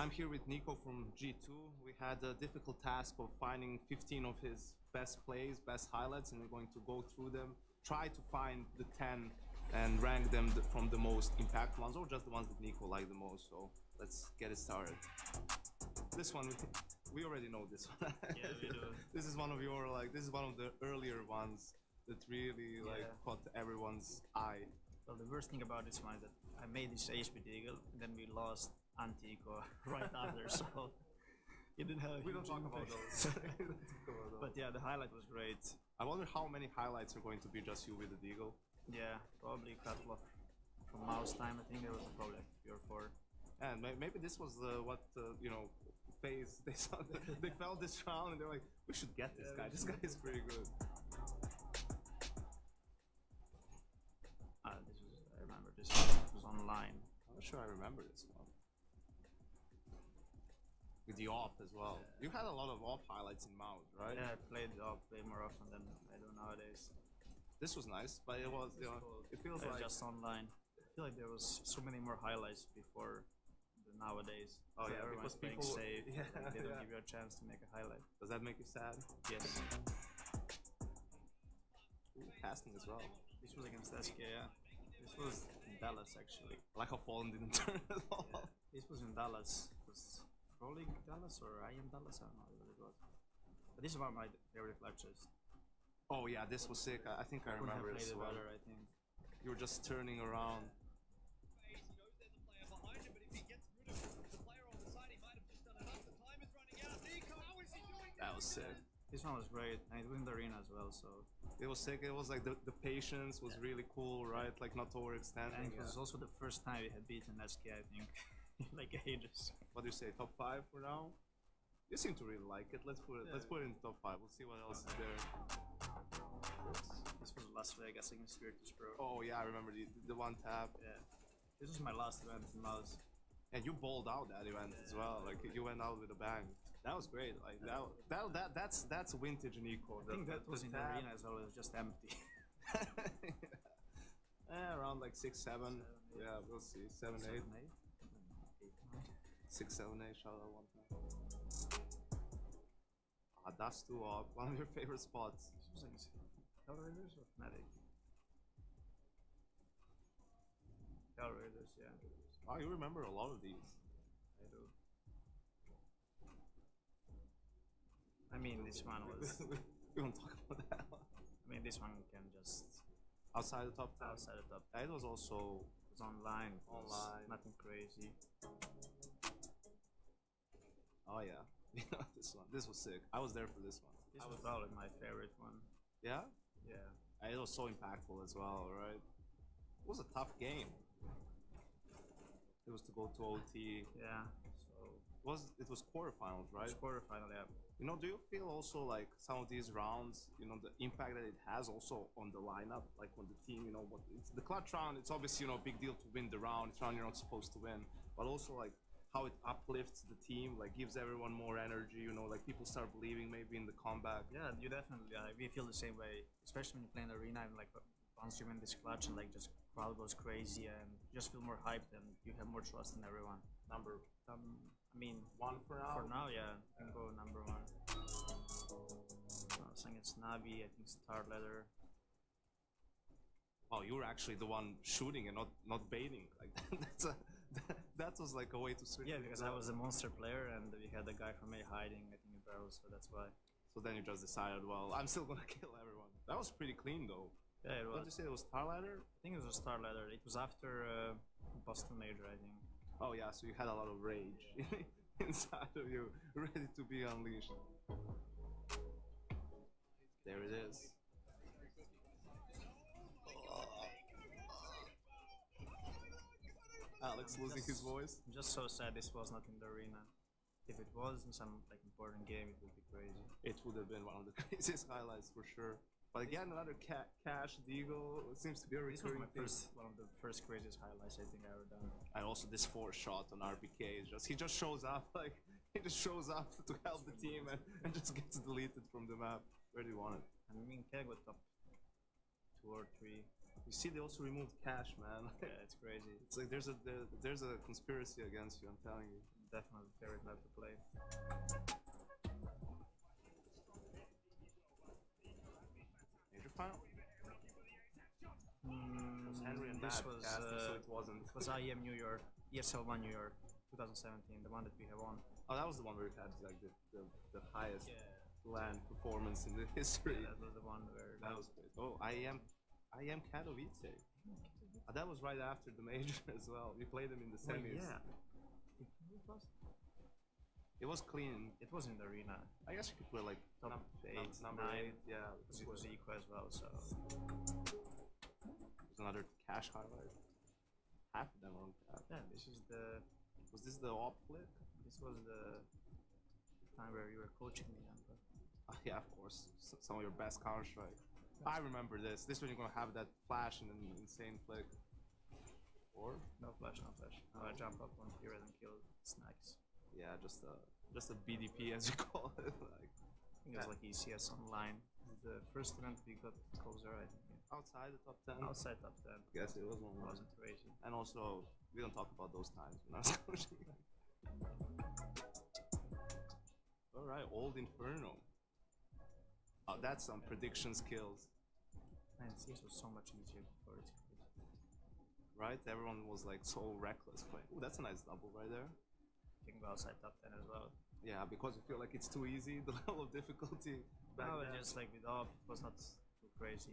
I'm here with Nico from G2. We had a difficult task of finding 15 of his best plays, best highlights, and we're going to go through them, try to find the 10 and rank them from the most impactful ones, or just the ones that Nico liked the most. So let's get it started. This one, we already know this one. Yeah, we do. This is one of your, this is one of the earlier ones that really caught everyone's eye. Well, the worst thing about this one is that I made this HP Deagle, and then we lost Antico right after, so it didn't have. We don't talk about those. But yeah, the highlight was great. I wonder how many highlights are going to be just you with the Deagle. Yeah, probably a couple of from mouse time. I think there was probably like 3 or 4. And maybe this was FAZE. They saw they felt this round and they're like, we should get this guy. This guy is pretty good. I remember this was online. I'm not sure I remember this one. With the AWP as well. Yeah. You had a lot of AWP highlights in mouse, right? Yeah, I played AWP way more often than I do nowadays. This was nice, but it was, it feels like just online. I feel like there was so many more highlights before nowadays. Oh yeah, everyone's playing safe. Yeah, they don't give you a chance to make a highlight. Does that make you sad? Yes. Ooh, casting as well. This was against SK, yeah. This was in Dallas actually. Like how Fallen didn't turn at all. Yeah. This was in Dallas. It was probably Dallas or I am Dallas, I don't know what it was. But this is one of my favorite clutches. Oh yeah, this was sick. I think I remember it as well. Better, I think. You were just turning around. That was sick. This one was great, and it was in the arena as well, so... It was sick. It was like the patience was really cool, right? Like not overextending. And it was also the first time we had beaten SK, I think, in like ages. What do you say, top 5 for now? You seem to really like it. Let's put it. Let's put it in top 5. We'll see what else is there. This was Las Vegas against Virtus Pro. Oh yeah, I remember the one tap. Yeah. This was my last event in mouse. And you balled out that event as well. Like you went out with a bang. That was great. Like that's vintage Nico. I think that was in the arena as well. It was just empty. Around like 6, 7. Yeah, we'll see. 7, 8. 6, 7, 8. Shout out one time. That's too off. One of your favorite spots. This was like Hell Raiders or Fnatic? Hell Raiders, yeah. Oh, you remember a lot of these. I do. I mean, this one was... We won't talk about that one. I mean, this one can just... Outside the top 10? Outside the top 10. It was also... It was online. Online. Nothing crazy. Oh yeah. This one. This was sick. I was there for this one. This was probably my favorite one. Yeah? Yeah. It was so impactful as well, right? It was a tough game. It was to go to OT. Yeah. So it was quarterfinals, right? It was quarterfinal, yeah. You know, do you feel also like some of these rounds, you know, the impact that it has also on the lineup, like on the team, you know, it's the clutch round, it's obviously, you know, a big deal to win the round. It's round you're not supposed to win, but also like how it uplifts the team, like gives everyone more energy, you know, like people start believing maybe in the comeback. Yeah, you definitely, we feel the same way, especially when you play in the arena and like once you win this clutch and like just crowd goes crazy and you just feel more hyped and you have more trust in everyone. I mean, 1 for now? For now, yeah, you can go number 1. I was against Navi, I think Star Leather. Oh, you were actually the one shooting and not baiting. Like that was like a way to switch. Yeah, because I was a monster player and we had a guy from A hiding, I think, in barrels, so that's why. So then you just decided, well, I'm still gonna kill everyone. That was pretty clean though. Yeah, it was. What did you say? It was Star Ladder? I think it was a Star Ladder. It was after Boston Major, I think. Oh yeah, so you had a lot of rage inside of you, ready to be unleashed. There it is. Alex losing his voice. I'm just so sad this was not in the arena. If it was in some like important game, it would be crazy. It would have been one of the craziest highlights for sure. But again, another cash Deagle. It seems to be a recurring thing. One of the first craziest highlights I think I ever done. And also this 4 shot on RPK is just he just shows up like he just shows up to help the team and just gets deleted from the map. Where do you want it? I mean, Keg with top 2 or 3. You see, they also removed cash, man. Yeah, it's crazy. It's like there's a conspiracy against you. I'm telling you. definitely favorite map to play. Major final? Henry and This Matt was casting, so it wasn't. it was IEM New York, ESL1 New York, 2017, the one that we have won. Oh, that was the one where we had like the highest LAN performance in the history. Yeah, that was the one where That was great. Oh, I am Katowice. That was right after the major as well. We played them in the semis. yeah. It was clean. It was in the arena. I guess you could put like Top number 8. Yeah, because it was eco as well, so there's another cash highlight. Half of them are on cap. yeah, this is the Was this the op flick? this was the time where you were coaching me, Amber. Yeah, of course. Some of your best Counter Strike. I remember this. This when you're gonna have that flash and an insane flick. Or No flash, no flash. I jump up on here and kill snacks. yeah, just a BDP as you call it. Like I think it was like ECS online. The first event we got closer, I think. outside the top 10. Outside top 10. Guess it was one. It wasn't crazy. And also, we don't talk about those times when I was coaching. All right, Old Inferno. Oh, that's some prediction skills, Man, CS was so much easier before it's crazy. right? Everyone was like so reckless playing. Ooh, that's a nice double right there. You can go outside top 10 as well. Yeah, because you feel like it's too easy, the level of difficulty. Back No, but then. just like with off, it was not too crazy.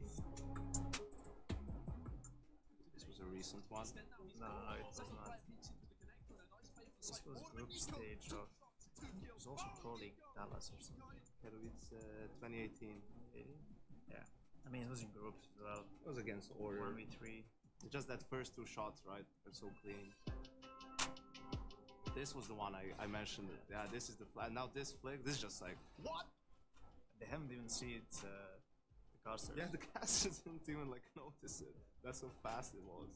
This was a recent one. No, it was not. This was group stage of. It was also Pro League Dallas or something. Katowice 2018. Yeah. I mean, it was in groups as well. It was against Order. 1v3. Just that first 2 shots, right? They're so clean. This was the one I mentioned. Yeah, this is the flag. Now this flick, this is just like, what? They haven't even seen it, the casters. Yeah, the casters didn't even like notice it. That's how fast it was.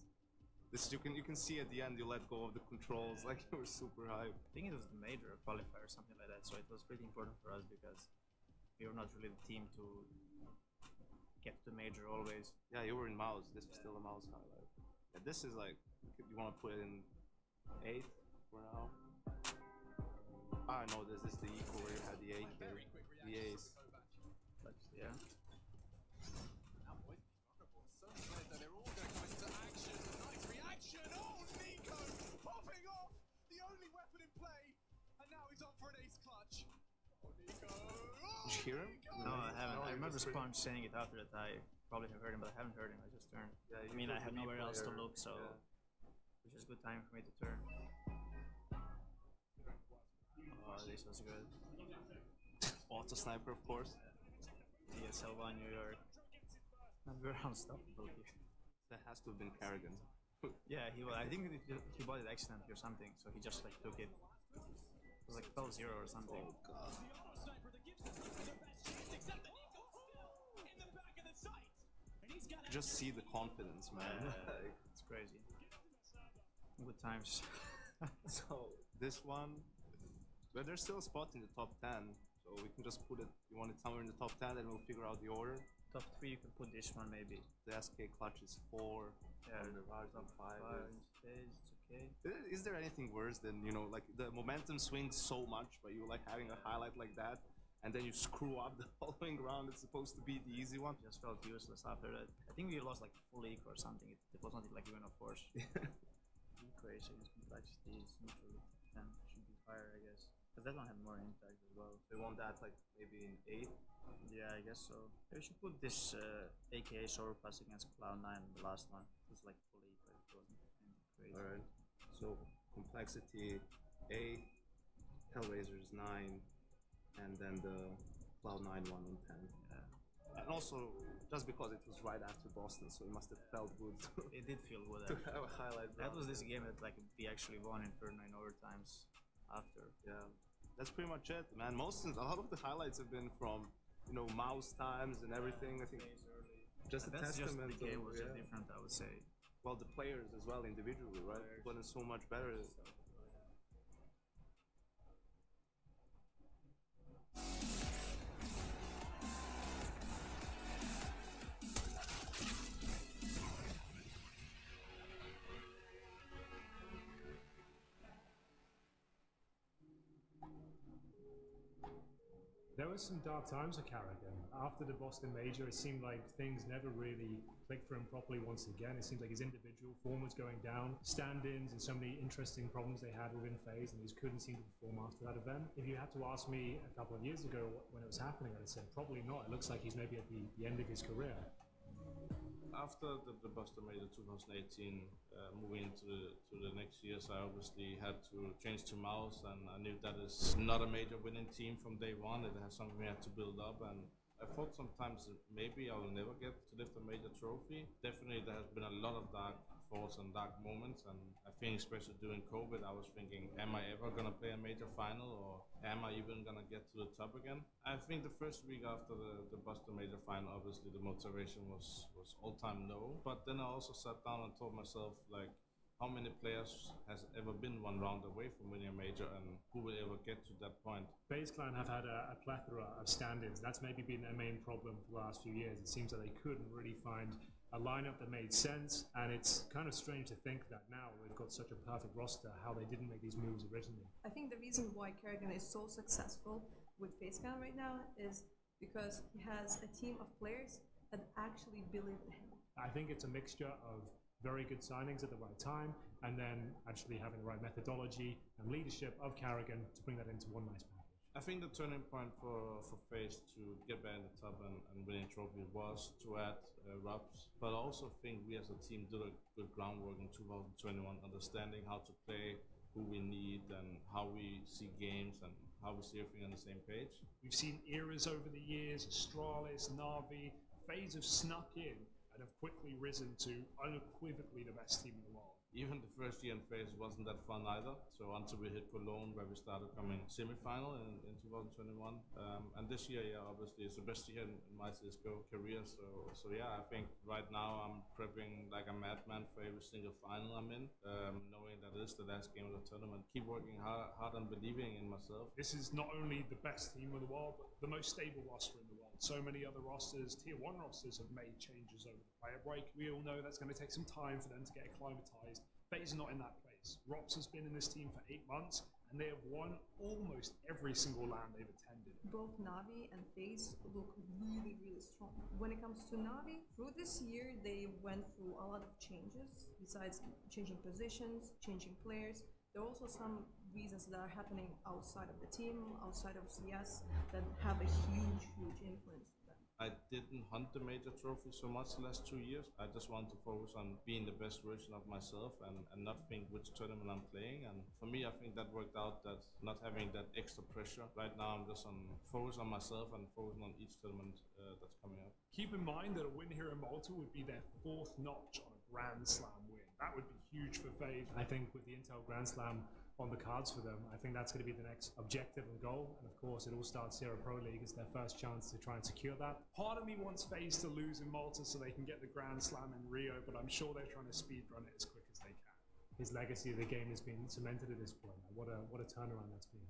This you can see at the end you let go of the controls, like you were super hyped. I think it was the major qualifier or something like that, so it was pretty important for us because we were not really the team to get to the major always. Yeah, you were in mouse. This was still a mouse highlight. Yeah, this is like you want to put it in 8 for now. I know this is the equal where you had the AK, the ace. But yeah. Did you hear him? No, I haven't. No, I remember just pretty- Sponge saying it after that. I probably have heard him, but I haven't heard him. I just turned. Yeah, I mean, I have nowhere else to player. look, so Yeah. which is a good time for me to turn. Oh, this was good. Auto sniper, of course. ESL1 New York. And we're unstoppable here. That has to have been Kerrigan. Yeah, I think he bought it accidentally or something, so he just like took it. It was like 12-0 or something. Oh god. Just see the confidence, man. Like, It's crazy. Good times. so this one, but there's still a spot in the top 10, so we can just put it. You want it somewhere in the top 10, and we'll figure out the order. Top 3, you can put this one maybe. The SK clutch is 4. Yeah, and the Raj on 5. in space, it's okay. Is there anything worse than like the momentum swings so much, but you like having a highlight like that, and then you screw up the following round? It's supposed to be the easy one. Just felt useless after that. I think we lost like full league or something. It was not like even a force. Equations, complexities, neutral 10 should be higher, I guess. Because that one had more impact as well. They want that like maybe in 8. Yeah, I guess so. We should put this AKA overpass against Cloud9, the last one. It was like full league, but it wasn't anything crazy. All right. So complexity 8, Hellraiser is 9, and then the Cloud9 one on 10. Yeah. And also, just because it was right after Boston, so it must have felt good It did feel good. to Actually. have a highlight. That round. was this game that like we actually won in 39 overtimes after. Yeah, that's pretty much it, man. A lot of the highlights have been from, mouse times and everything. I think just a That's just testament the game to, was just different, I would say. well, the players as well individually, right? Playing so much better. There were some dark times for Carrigan. After the Boston Major, it seemed like things never really clicked for him properly once again. It seemed like his individual form was going down, stand-ins and so many interesting problems they had within FaZe, and he just couldn't seem to perform after that event. If you had to ask me a couple of years ago when it was happening, I'd have said probably not. It looks like he's maybe at the end of his career. After the Boston Major 2018, moving into the next years, I obviously had to change to Mouse, and I knew that is not a major winning team from day one. It has something we had to build up, and I thought sometimes that maybe I will never get to lift a major trophy. Definitely there has been a lot of dark thoughts and dark moments, and I think especially during COVID I was thinking, am I ever gonna play a major final, or am I even gonna get to the top again? I think the first week after the Boston Major final, obviously the motivation was all-time low, but then I also sat down and told myself, like, how many players has ever been one round away from winning a major, and who will ever get to that point? FaZe Clan have had a plethora of stand-ins. That's maybe been their main problem for the last few years. It seems that they couldn't really find a lineup that made sense, and it's kind of strange to think that now they've got such a perfect roster, how they didn't make these moves originally. I think the reason why Kerrigan is so successful with FaZe Clan right now is because he has a team of players that actually believe in him. I think it's a mixture of very good signings at the right time, and then actually having the right methodology and leadership of Kerrigan to bring that into one nice package. I think the turning point for FaZe to get back in the top and winning trophy was to add Robs, but I also think we as a team did a good groundwork in 2021, understanding how to play, who we need, and how we see games, and how we see everything on the same page. We've seen eras over the years, Astralis, Na'Vi. FaZe have snuck in and have quickly risen to unequivocally the best team in the world. Even the first year in FaZe wasn't that fun either. So until we hit Cologne, where we started coming semi-final in 2021, and this year, yeah, obviously it's the best year in my CS:GO career. So yeah, I think right now I'm prepping like a madman for every single final I'm in, knowing that it is the last game of the tournament. Keep working hard and believing in myself. This is not only the best team in the world, but the most stable roster in the world. So many other rosters, tier 1 rosters, have made changes over the player break. We all know that's going to take some time for them to get acclimatized. FaZe is not in that place. Rops has been in this team for 8 months, and they have won almost every single LAN they've attended. Both Na'Vi and FaZe look really, really strong. When it comes to Na'Vi, through this year they went through a lot of changes. Besides changing positions, changing players, there are also some reasons that are happening outside of the team, outside of CS, that have a huge, huge influence. I didn't hunt the major trophy so much the last 2 years. I just want to focus on being the best version of myself and not think which tournament I'm playing. And for me, I think that worked out, that not having that extra pressure. Right now, I'm just focus on myself and focusing on each tournament that's coming up. Keep in mind that a win here in Malta would be their 4th notch on a Grand Slam win. That would be huge for FaZe. I think with the Intel Grand Slam on the cards for them, I think that's going to be the next objective and goal. And of course, it all starts here at Pro League. It's their first chance to try and secure that. Part of me wants FaZe to lose in Malta so they can get the Grand Slam in Rio, but I'm sure they're trying to speedrun it as quick as they can. His legacy of the game has been cemented at this point. What a turnaround that's been.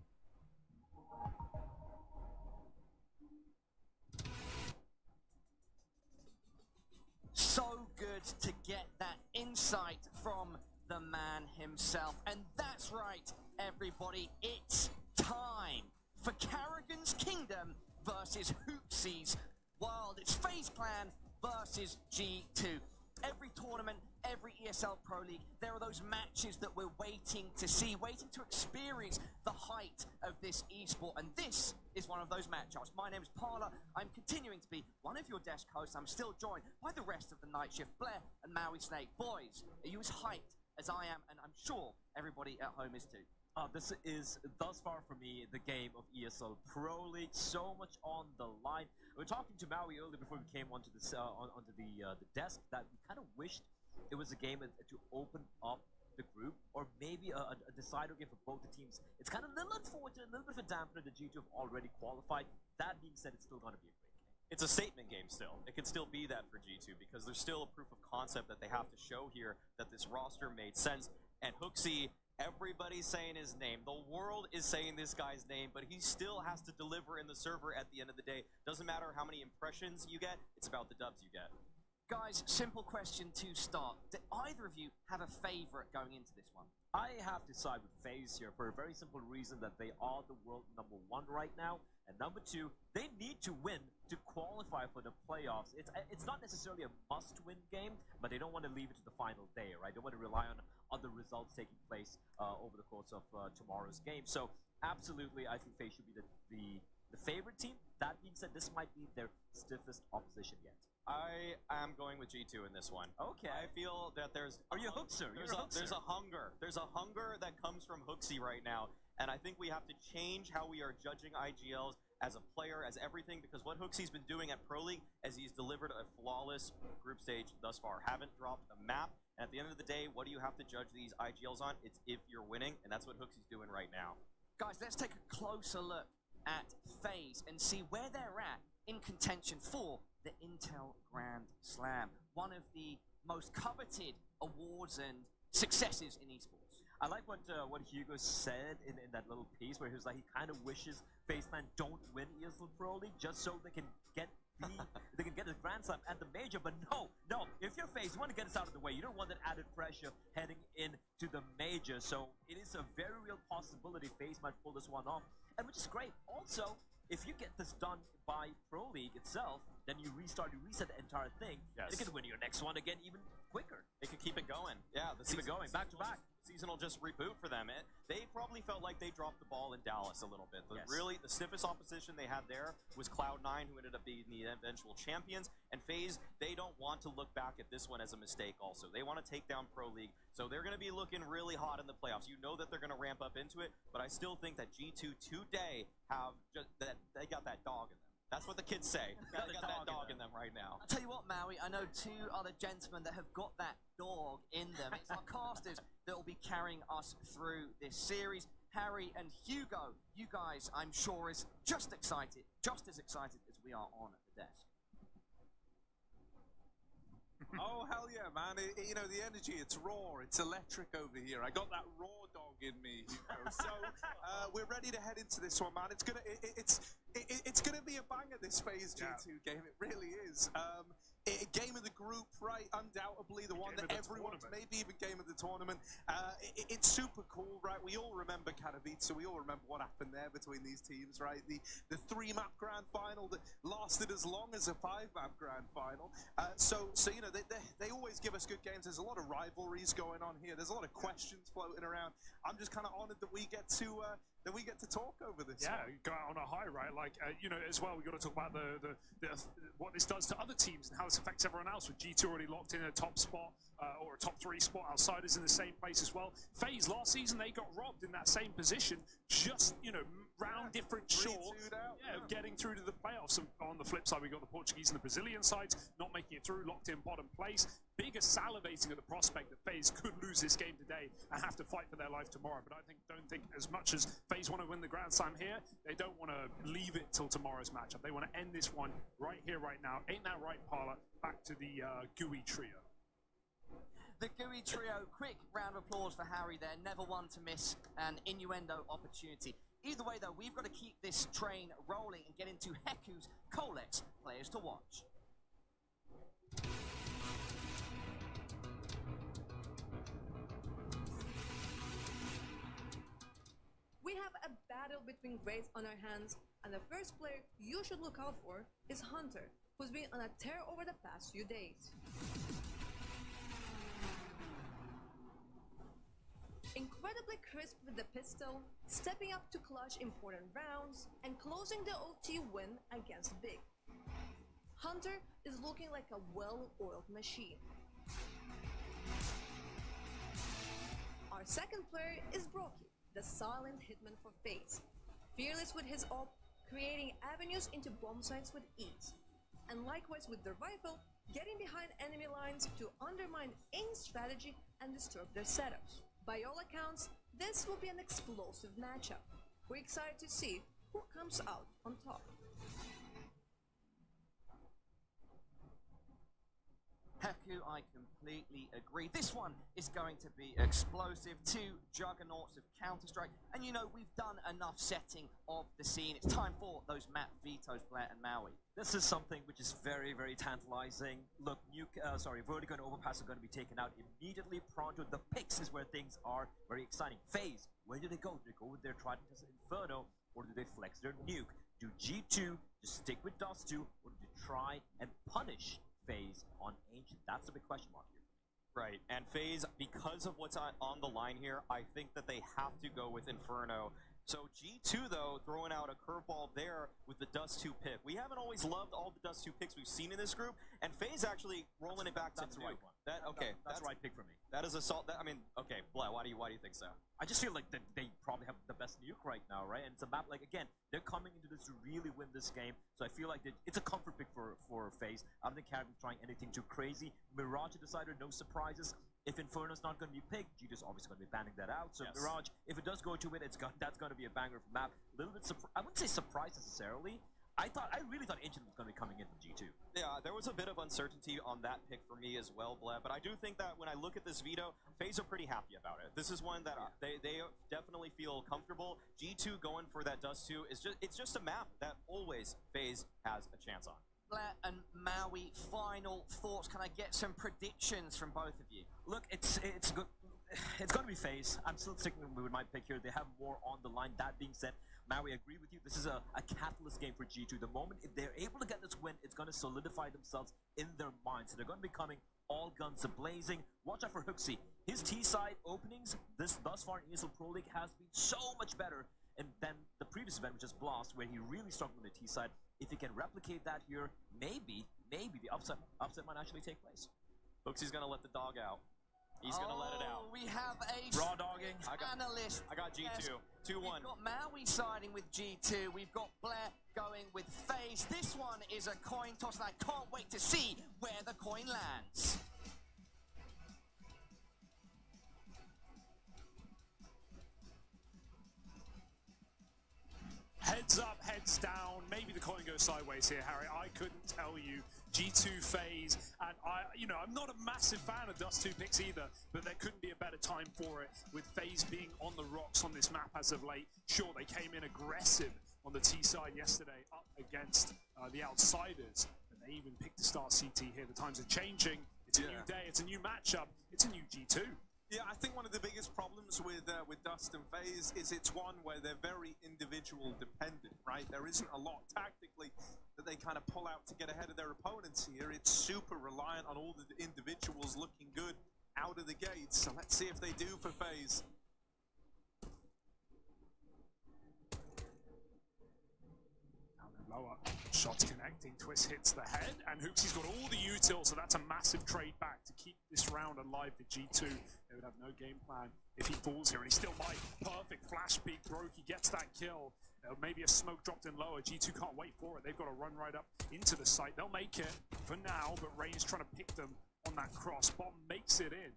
So good to get that insight from the man himself. And that's right, everybody, it's time for Kerrigan's Kingdom versus Hoopsy's World. It's FaZe Clan versus G2. Every tournament, every ESL Pro League, there are those matches that we're waiting to see, waiting to experience the height of this esport, and this is one of those matchups. My name is Parla. I'm continuing to be one of your desk hosts. I'm still joined by the rest of the night shift, Blair and Maui Snake. Boys, are you as hyped as I am, and I'm sure everybody at home is too? This is, thus far for me, the game of ESL Pro League. So much on the line. We were talking to Maui earlier before we came onto onto the desk that we kind of wished it was a game to open up the group, or maybe a decider game for both the teams. It's kind of a little unfortunate, a little bit of a dampener that G2 have already qualified. That being said, it's still going to be a great game. It's a statement game still. It can still be that for G2 because there's still a proof of concept that they have to show here that this roster made sense. And Hooksy, everybody's saying his name. The world is saying this guy's name, but he still has to deliver in the server at the end of the day. Doesn't matter how many impressions you get, it's about the dubs you get. Guys, simple question to start. Do either of you have a favorite going into this one? I have to side with FaZe here for a very simple reason that they are the world #1 right now. And number two, they need to win to qualify for the playoffs. It's not necessarily a must-win game, but they don't want to leave it to the final day, right? They want to rely on other results taking place over the course of tomorrow's game. So absolutely, I think FaZe should be the favorite team. That being said, this might be their stiffest opposition yet. I am going with G2 in this one. Okay. I feel that there's... Are you a Hookser? There's a hunger. There's a hunger that comes from Hooksy right now. And I think we have to change how we are judging IGLs as a player, as everything, because what Hooksy's been doing at Pro League is he's delivered a flawless group stage thus far. Haven't dropped a map. And at the end of the day, what do you have to judge these IGLs on? It's if you're winning, and that's what Hooksy's doing right now. Guys, let's take a closer look at FaZe and see where they're at in contention for the Intel Grand Slam, one of the most coveted awards and successes in esports. I like what Hugo said in that little piece where he was like, he kind of wishes FaZe Clan don't win ESL Pro League just so they can get the Grand Slam at the major. But no, if you're FaZe, you want to get us out of the way. You don't want that added pressure heading into the major. So it is a very real possibility FaZe might pull this one off, and which is great. Also, if you get this done by Pro League itself, then you reset the entire thing. Yes. And you can win your next one again even quicker. They can keep it going. Yeah, Keep it going, back to back. Season will just reboot for them. They probably felt like they dropped the ball in Dallas a little bit. Yes. Really, the stiffest opposition they had there was Cloud9, who ended up being the eventual champions. And FaZe, they don't want to look back at this one as a mistake also. They want to take down Pro League. So they're going to be looking really hot in the playoffs. You know that they're going to ramp up into it, but I still think that G2 today have just that they got that dog in them. That's what the kids say. They got that dog in them right now. I'll tell you what, Maui, I know two other gentlemen that have got that dog in them. It's our casters that will be carrying us through this series. Harry and Hugo, you guys, I'm sure, is just as excited as we are on the desk. Oh, hell yeah, man. You know, the energy, it's raw, it's electric over here. I got that raw dog in me, Hugo. So we're ready to head into this one, man. It's gonna be a banger, this FaZe G2 game. It really is. Game of the group, right? Undoubtedly the one that everyone's, maybe even game of the tournament. It's super cool, right? We all remember Katowice. We all remember what happened there between these teams, right? The 3-map grand final that lasted as long as a 5-map grand final. So you know, they always give us good games. There's a lot of rivalries going on here. There's a lot of questions floating around. I'm just kind of honored that we get to talk over this. Yeah, one. go out on a high, right? Like, you know, as well, we got to talk about the what this does to other teams and how this affects everyone else. With G2 already locked in a top spot or a top 3 spot, outsiders in the same place as well. FaZe last season, they got robbed in that same position, just, you know, round different short of getting through to the playoffs. And on the flip side, we got the Portuguese and the Brazilian sides not making it through, locked in bottom place. Bigger salivating at the prospect that FaZe could lose this game today and have to fight for their life tomorrow. But I don't think as much as FaZe want to win the Grand Slam here, they don't want to leave it till tomorrow's matchup. They want to end this one right here, right now. Ain't that right, Parla? Back to the GUI trio. The GUI trio, quick round of applause for Harry there. Never one to miss an innuendo opportunity. Either way, though, we've got to keep this train rolling and get into Heku's Colex players to watch. We have a battle between grades on our hands, and the first player you should look out for is Hunter, who's been on a tear over the past few days. Incredibly crisp with the pistol, stepping up to clutch important rounds, and closing the OT win against Big. Hunter is looking like a well-oiled machine. Our second player is Broky, the silent hitman for FaZe. Fearless with his op, creating avenues into bomb sites with ease. And likewise with the rifle, getting behind enemy lines to undermine any strategy and disturb their setups. By all accounts, this will be an explosive matchup. We're excited to see who comes out on top. Heku, I completely agree. This one is going to be explosive. 2 juggernauts of Counter-Strike. And you know, we've done enough setting of the scene. It's time for those map vetoes, Blair and Maui. This is something which is very, very tantalizing. Look, Vertigo and Overpass are going to be taken out immediately. Pronto, the picks is where things are very exciting. FaZe, where do they go? Do they go with their Trident Inferno, or do they flex their nuke? Do G2 just stick with Dust 2, or do you try and punish FaZe on Ancient? That's the big question mark here. Right, and FaZe, because of what's on the line here, I think that they have to go with Inferno. So G2, though, throwing out a curveball there with the Dust 2 pick. We haven't always loved all the Dust 2 picks we've seen in this group, and FaZe actually rolling it back to That's the right one. That's the right pick for me. That is a salt. I mean, okay, Blah, why do you think so? I just feel like they probably have the best nuke right now, right? And it's a map, like, again, they're coming into this to really win this game, so I feel like it's a comfort pick for FaZe. I don't think Caribbean's trying anything too crazy. Mirage decided no surprises. If Inferno's not going to be picked, G2's obviously going to be banning that out. So yes. Mirage, if it does go to it, that's going to be a banger for map. A little bit I wouldn't say surprised necessarily. I really thought Ancient was going to be coming in from G2. Yeah, there was a bit of uncertainty on that pick for me as well, Bleb. But I do think that when I look at this veto, FaZe are pretty happy about it. This is one that they definitely feel comfortable. G2 going for that Dust 2 it's just a map that always FaZe has a chance on. Blair and Maui, final thoughts. Can I get some predictions from both of you? Look, it's good. It's going to be FaZe. I'm still sticking with my pick here. They have more on the line. That being said, Maui, I agree with you. This is a catalyst game for G2. The moment if they're able to get this win, it's going to solidify themselves in their minds. So they're going to be coming all guns a-blazing. Watch out for Hooksy. His T-side openings thus far in ESL Pro League has been so much better than the previous event, which is Blast, where he really struggled on the T-side. If he can replicate that here, maybe the upset might actually take place. Hooksy's going to let the dog out. He's going to let it out. We have a raw dogging. Analyst. I got G2. 2-1. We've got Maui siding with G2. We've got Blair going with FaZe. This one is a coin toss, and I can't wait to see where the coin lands. Heads up, heads down. Maybe the coin goes sideways here, Harry. I couldn't tell you. G2 FaZe, and I'm not a massive fan of Dust 2 picks either, but there couldn't be a better time for it with FaZe being on the rocks on this map as of late. Sure, they came in aggressive on the T side yesterday up against the Outsiders, and they even picked to start CT here. The times are changing. It's a new day. It's a new matchup. It's a new G2. Yeah, I think one of the biggest problems with Dust and FaZe is it's one where they're very individual dependent, right? There isn't a lot tactically that they kind of pull out to get ahead of their opponents here. It's super reliant on all the individuals looking good out of the gates. So let's see if they do for FaZe. Lower. Shots connecting, Twist hits the head, and Hooksy's got all the util, so that's a massive trade back to keep this round alive for G2. They would have no game plan if he falls here, and he still might. Perfect flash peek, Brokey gets that kill. Maybe a smoke dropped in lower. G2 can't wait for it. They've got to run right up into the site. They'll make it for now, but Rain's trying to pick them on that cross. Bomb makes it in.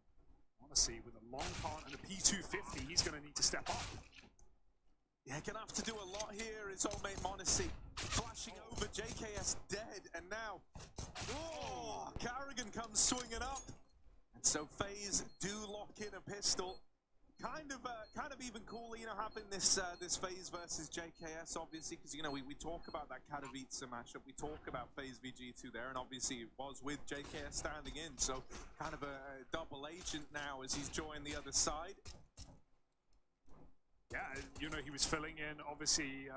Honestly, with a long part and a P250, he's going to need to step up. Yeah, gonna have to do a lot here. His old mate Monacy flashing over, JKS dead, and now, Carrigan comes swinging up, and so FaZe do lock in a pistol. Kind of even cooler, having this FaZe versus JKS, obviously, because we talk about that Katowice matchup, we talk about FaZe v G2 there, and obviously it was with JKS standing in, so kind of a double agent now as he's joined the other side. Yeah, he was filling in, obviously,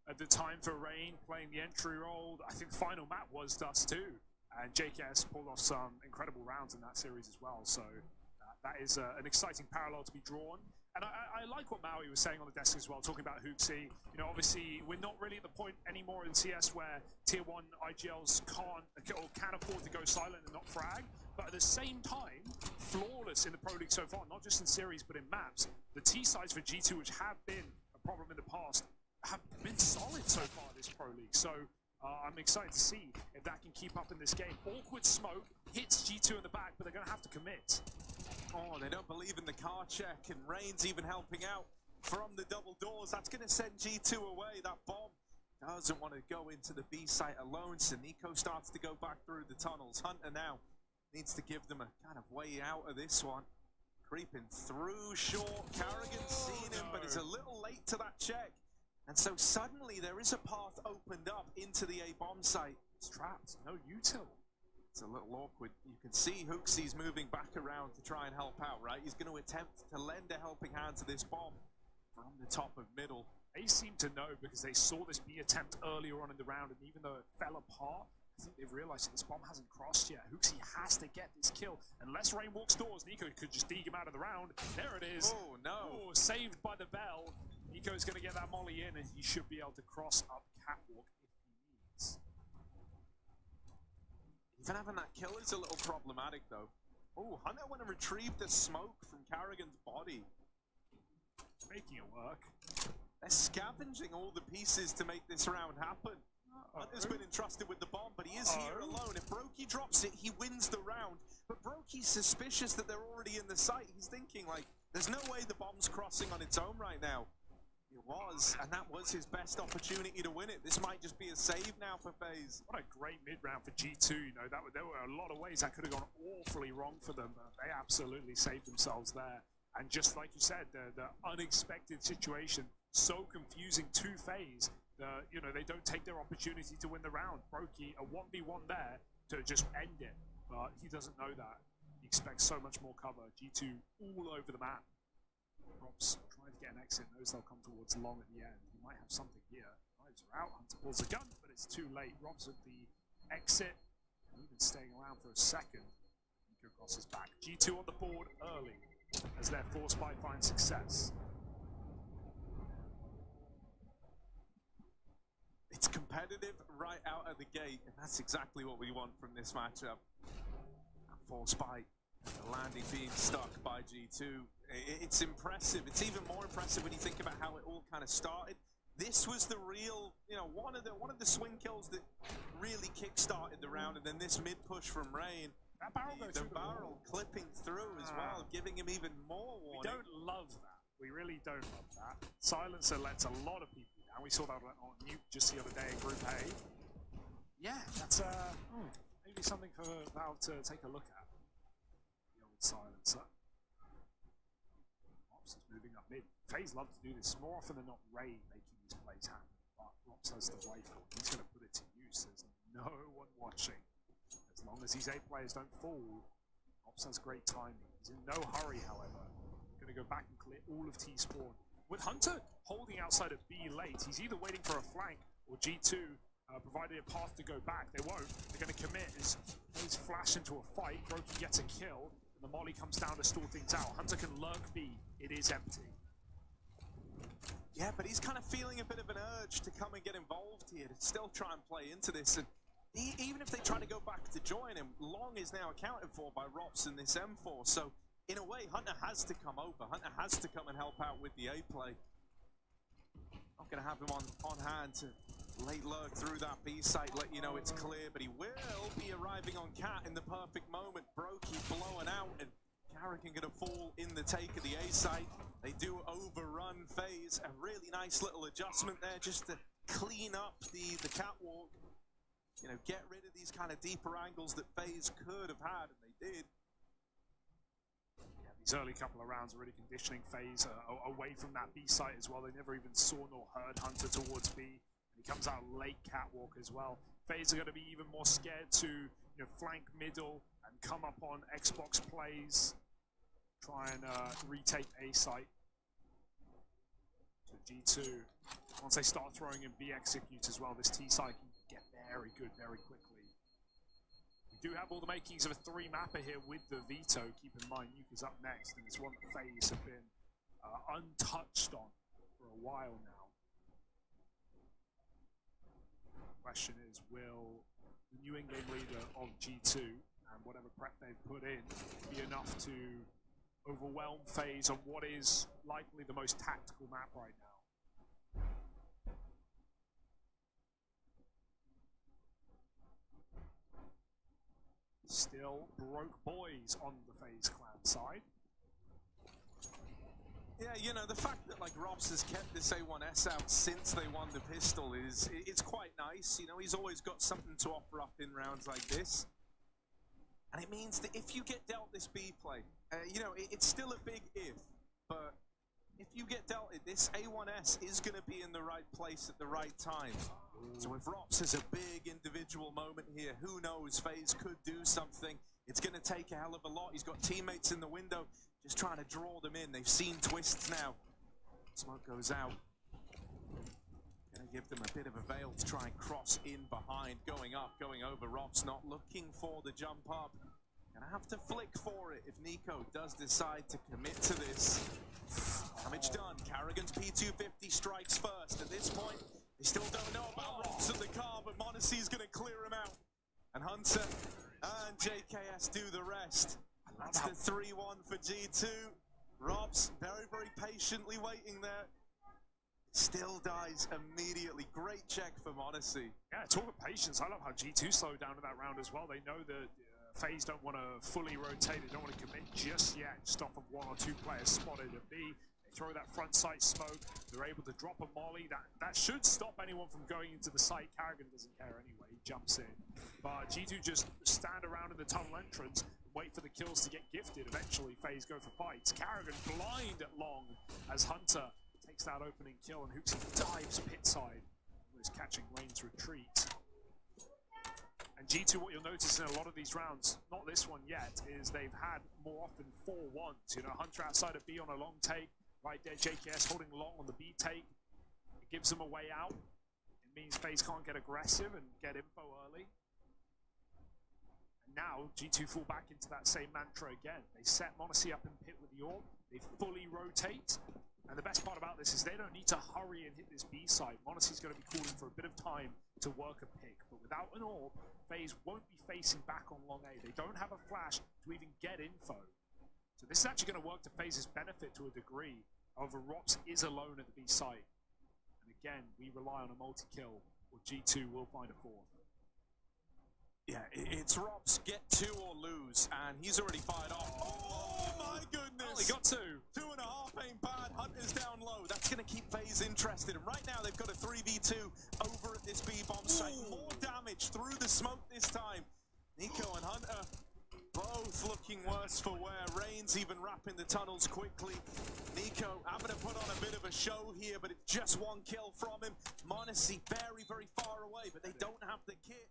at the time for Rain, playing the entry role. I think the final map was Dust 2, and JKS pulled off some incredible rounds in that series as well, so that is an exciting parallel to be drawn. And I like what Maui was saying on the desk as well, talking about Hooksy. Obviously, we're not really at the point anymore in CS where Tier 1 IGLs can afford to go silent and not frag. But at the same time, flawless in the Pro League so far, not just in series, but in maps. The T-sides for G2, which have been a problem in the past, have been solid so far this Pro League. So I'm excited to see if that can keep up in this game. Awkward smoke hits G2 in the back, but they're going to have to commit. Oh, they don't believe in the car check, and Rain's even helping out from the double doors. That's going to send G2 away. That bomb doesn't want to go into the B site alone, so Nico starts to go back through the tunnels. Hunter now needs to give them a kind of way out of this one. Creeping through short. Carrigan's seen him, but he's a little late to that check. And so suddenly there is a path opened up into the A-bomb site. It's trapped, no util. It's a little awkward. You can see Hooksy's moving back around to try and help out, right? He's going to attempt to lend a helping hand to this bomb from the top of middle. They seem to know because they saw this B attempt earlier on in the round, and even though it fell apart, I think they've realized that this bomb hasn't crossed yet. Hooksy has to get this kill. Unless Rain walks doors, Nico could just dig him out of the round. There it is. Oh, no. Oh, saved by the bell. Nico's going to get that molly in, and he should be able to cross up catwalk if he needs. Even having that kill is a little problematic, though. Oh, Hunter went and retrieved the smoke from Carrigan's body. Making it work. They're scavenging all the pieces to make this round happen. Hunter's been entrusted with the bomb, but he is here alone. If Brokey drops it, he wins the round. But Brokey's suspicious that they're already in the site. He's thinking, like, there's no way the bomb's crossing on its own right now. It was, and that was his best opportunity to win it. This might just be a save now for FaZe. What a great mid-round for G2, you know, there were a lot of ways that could have gone awfully wrong for them, but they absolutely saved themselves there. And just like you said, the unexpected situation, so confusing to FaZe, you know, they don't take their opportunity to win the round. Brokey, a 1v1 there to just end it, but he doesn't know that. He expects so much more cover. G2 all over the map. Rob's trying to get an exit, knows they'll come towards long at the end. He might have something here. Knives are out, Hunter pulls the gun, but it's too late. Rob's at the exit, and even staying around for a second. Nico crosses back. G2 on the board early, as their force by finds success. It's competitive right out of the gate, and that's exactly what we want from this matchup. Force by the landing being stuck by G2. It's impressive. It's even more impressive when you think about how it all kind of started. This was the real, you know, one of the swing kills that really kick-started the round, and then this mid-push from Rain. That barrel goes through the barrel clipping through as well, giving him even more warning. We don't love that. We really don't love that. Silencer lets a lot of people down. We saw that on Nuke just the other day in Group A. Yeah, that's maybe something for Valve to take a look at. The old Silencer. Rops is moving up mid. FaZe love to do this. More often than not, Ray making these plays happen. But Rops has the rifle. He's going to put it to use. There's no one watching. As long as these A players don't fall, Rops has great timing. He's in no hurry, however. Going to go back and clear all of T-Spawn. With Hunter holding outside of B late, he's either waiting for a flank or G2 provided a path to go back. They won't. They're going to commit as he's flashed into a fight. Brokey gets a kill, and the molly comes down to stall things out. Hunter can lurk B. It is empty. Yeah, but he's kind of feeling a bit of an urge to come and get involved here, to still try and play into this. And even if they try to go back to join him, Long is now accounted for by Rops and this M4. So in a way, Hunter has to come over. Hunter has to come and help out with the A play. Not going to have him on hand to late lurk through that B site, let you know it's clear, but he will be arriving on Cat in the perfect moment. Brokey blowing out, and Carrigan going to fall in the take of the A site. They do overrun FaZe. A really nice little adjustment there just to clean up the catwalk. You know, get rid of these kind of deeper angles that FaZe could have had, and they did. These early couple of rounds are really conditioning FaZe away from that B site as well. They never even saw nor heard Hunter towards B. And he comes out late catwalk as well. FaZe are going to be even more scared to, you know, flank middle and come up on Xbox plays. Try and retake A site. So G2, once they start throwing in B executes as well, this T site can get very good very quickly. Do have all the makings of a 3-mapper here with the veto. Keep in mind, Nuke is up next, and it's one that FaZe have been untouched on for a while now. The question is, will the new in-game leader of G2 and whatever prep they've put in be enough to overwhelm FaZe on what is likely the most tactical map right now? Still broke boys on the FaZe clan side. Yeah, you know, the fact that like Robs has kept this A1S out since they won the pistol it's quite nice. You know, he's always got something to offer up in rounds like this. And it means that if you get dealt this B play, you know, it's still a big if, but if you get dealt it, this A1S is going to be in the right place at the right time. So if Rops has a big individual moment here, who knows, FaZe could do something. It's going to take a hell of a lot. He's got teammates in the window just trying to draw them in. They've seen twists now. Smoke goes out. Gonna give them a bit of a veil to try and cross in behind, going up, going over. Rob's not looking for the jump up. Gonna have to flick for it if Nico does decide to commit to this. Damage done. Carrigan's P250 strikes first. At this point, they still don't know about Robs in the car, but Monacy's gonna clear him out. And Hunter and JKS do the rest. That's the 3-1 for G2. Robs very, very patiently waiting there. Still dies immediately. Great check for Monacy. Yeah, talk of patience. I love how G2 slowed down in that round as well. They know that FaZe don't want to fully rotate. They don't want to commit just yet. Just off of 1 or 2 players spotted at B. They throw that front sight smoke. They're able to drop a molly. That should stop anyone from going into the site. Carrigan doesn't care anyway. He jumps in. But G2 just stand around in the tunnel entrance, wait for the kills to get gifted. Eventually, FaZe go for fights. Carrigan blind at long as Hunter takes that opening kill, and Hooksy dives pit side, was catching Rain's retreat. And G2, what you'll notice in a lot of these rounds, not this one yet, is they've had more often 4-1s. You know, Hunter outside of B on a long take, right there, JKS holding long on the B take. It gives them a way out. It means FaZe can't get aggressive and get info early. And now, G2 fall back into that same mantra again. They set Monacy up in pit with the orb, they fully rotate. And the best part about this is they don't need to hurry and hit this B side. Monacy's going to be calling for a bit of time to work a pick. But without an orb, FaZe won't be facing back on long A. They don't have a flash to even get info. So this is actually going to work to FaZe's benefit to a degree. However, Rops is alone at the B site. And again, we rely on a multi-kill, or G2 will find a fourth. Yeah, it's Rob's get 2 or lose, and he's already fired off. Oh my goodness! Only got 2. 2.5 ain't bad. Hunter's down low. That's going to keep FaZe interested. And right now they've got a 3v2 over at this B-bomb site. More damage through the smoke this time. Nico and Hunter both looking worse for wear. Rain's even wrapping the tunnels quickly. Nico having to put on a bit of a show here, but it's just 1 kill from him. Monacy very, very far away, but they don't have the kit.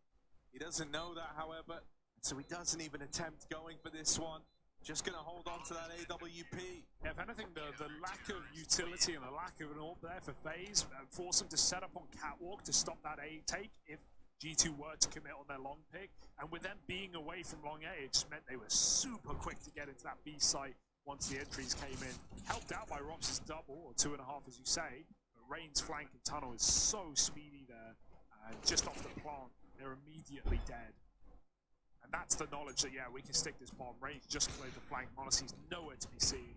He doesn't know that, however, so he doesn't even attempt going for this one. Just going to hold on to that AWP. Yeah, if anything, the lack of utility and the lack of an orb there for FaZe force them to set up on Catwalk to stop that A take if G2 were to commit on their long pick. And with them being away from long A, it just meant they were super quick to get into that B site once the entries came in. Helped out by Rops' double, or 2.5 as you say. But Rain's flank and tunnel is so speedy there. And just off the plant, they're immediately dead. And that's the knowledge that, yeah, we can stick this bomb. Range just cleared the flank. Monacy's nowhere to be seen.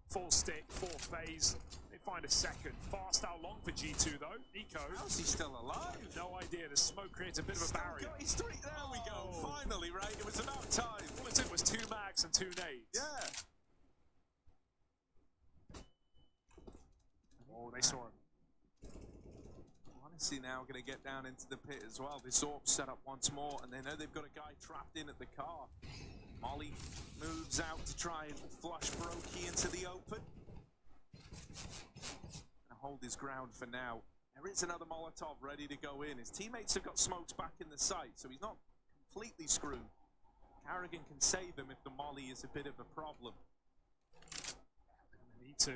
Full stick, 4 FaZe. They find a second. Fast out long for G2, though. Nico. How's he still alive? No idea. The smoke creates a bit of a barrier. There we go. Finally, right? It was about time. All it took was 2 mags and 2 nades. Yeah. Oh, they saw him. Monacy now going to get down into the pit as well. This orb set up once more, and they know they've got a guy trapped in at the car. Molly moves out to try and flush Brokey into the open. Gonna hold his ground for now. There is another Molotov ready to go in. His teammates have got smokes back in the site, so he's not completely screwed. Carrigan can save him if the Molly is a bit of a problem. They need to.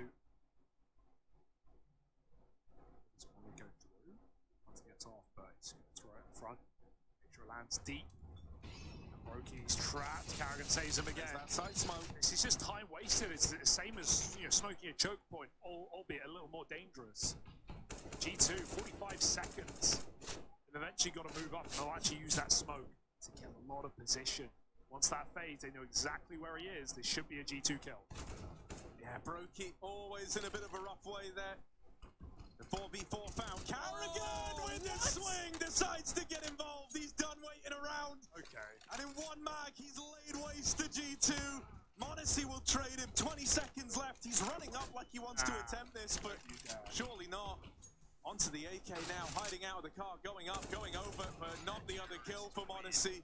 This Molly go through. Once he gets off, but he's going to throw it in front. Make sure it lands deep. Brokey's trapped. Carrigan saves him again. That side smoke. This is just time wasted. It's the same as, you know, smoking a choke point, albeit a little more dangerous. G2, 45 seconds. They've eventually got to move up, and they'll actually use that smoke to get a lot of position. Once that fades, they know exactly where he is. This should be a G2 kill. Yeah, Brokey always in a bit of a rough way there. The 4v4 found. Carrigan with the swing decides to get involved. He's done waiting around. Okay. And in 1 mag, he's laid waste to G2. Monacy will trade him. 20 seconds left. He's running up like he wants to attempt this, but surely not. Onto the AK now, hiding out of the car, going up, going over, but not the other kill for Monacy.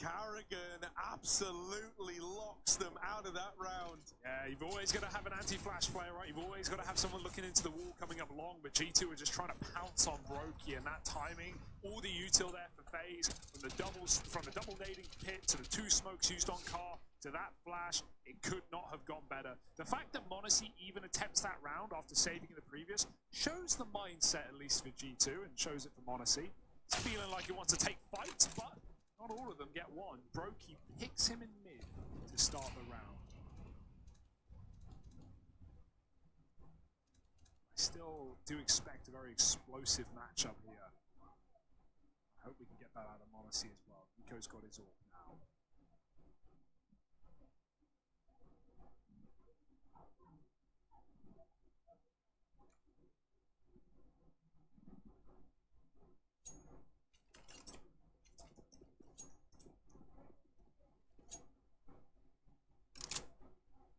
Carrigan absolutely locks them out of that round. Yeah, you've always got to have an anti-flash player, right? You've always got to have someone looking into the wall coming up long, but G2 are just trying to pounce on Brokey, and that timing, all the util there for FaZe, from the double nading pit to the 2 smokes used on car, to that flash, it could not have gone better. The fact that m0NESY even attempts that round after saving in the previous shows the mindset, at least for G2, and shows it for m0NESY. It's feeling like it wants to take fights, but not all of them get one. Brokey picks him in mid to start the round. I still do expect a very explosive matchup here. I hope we can get that out of m0NESY as well. Nico's got his ult now.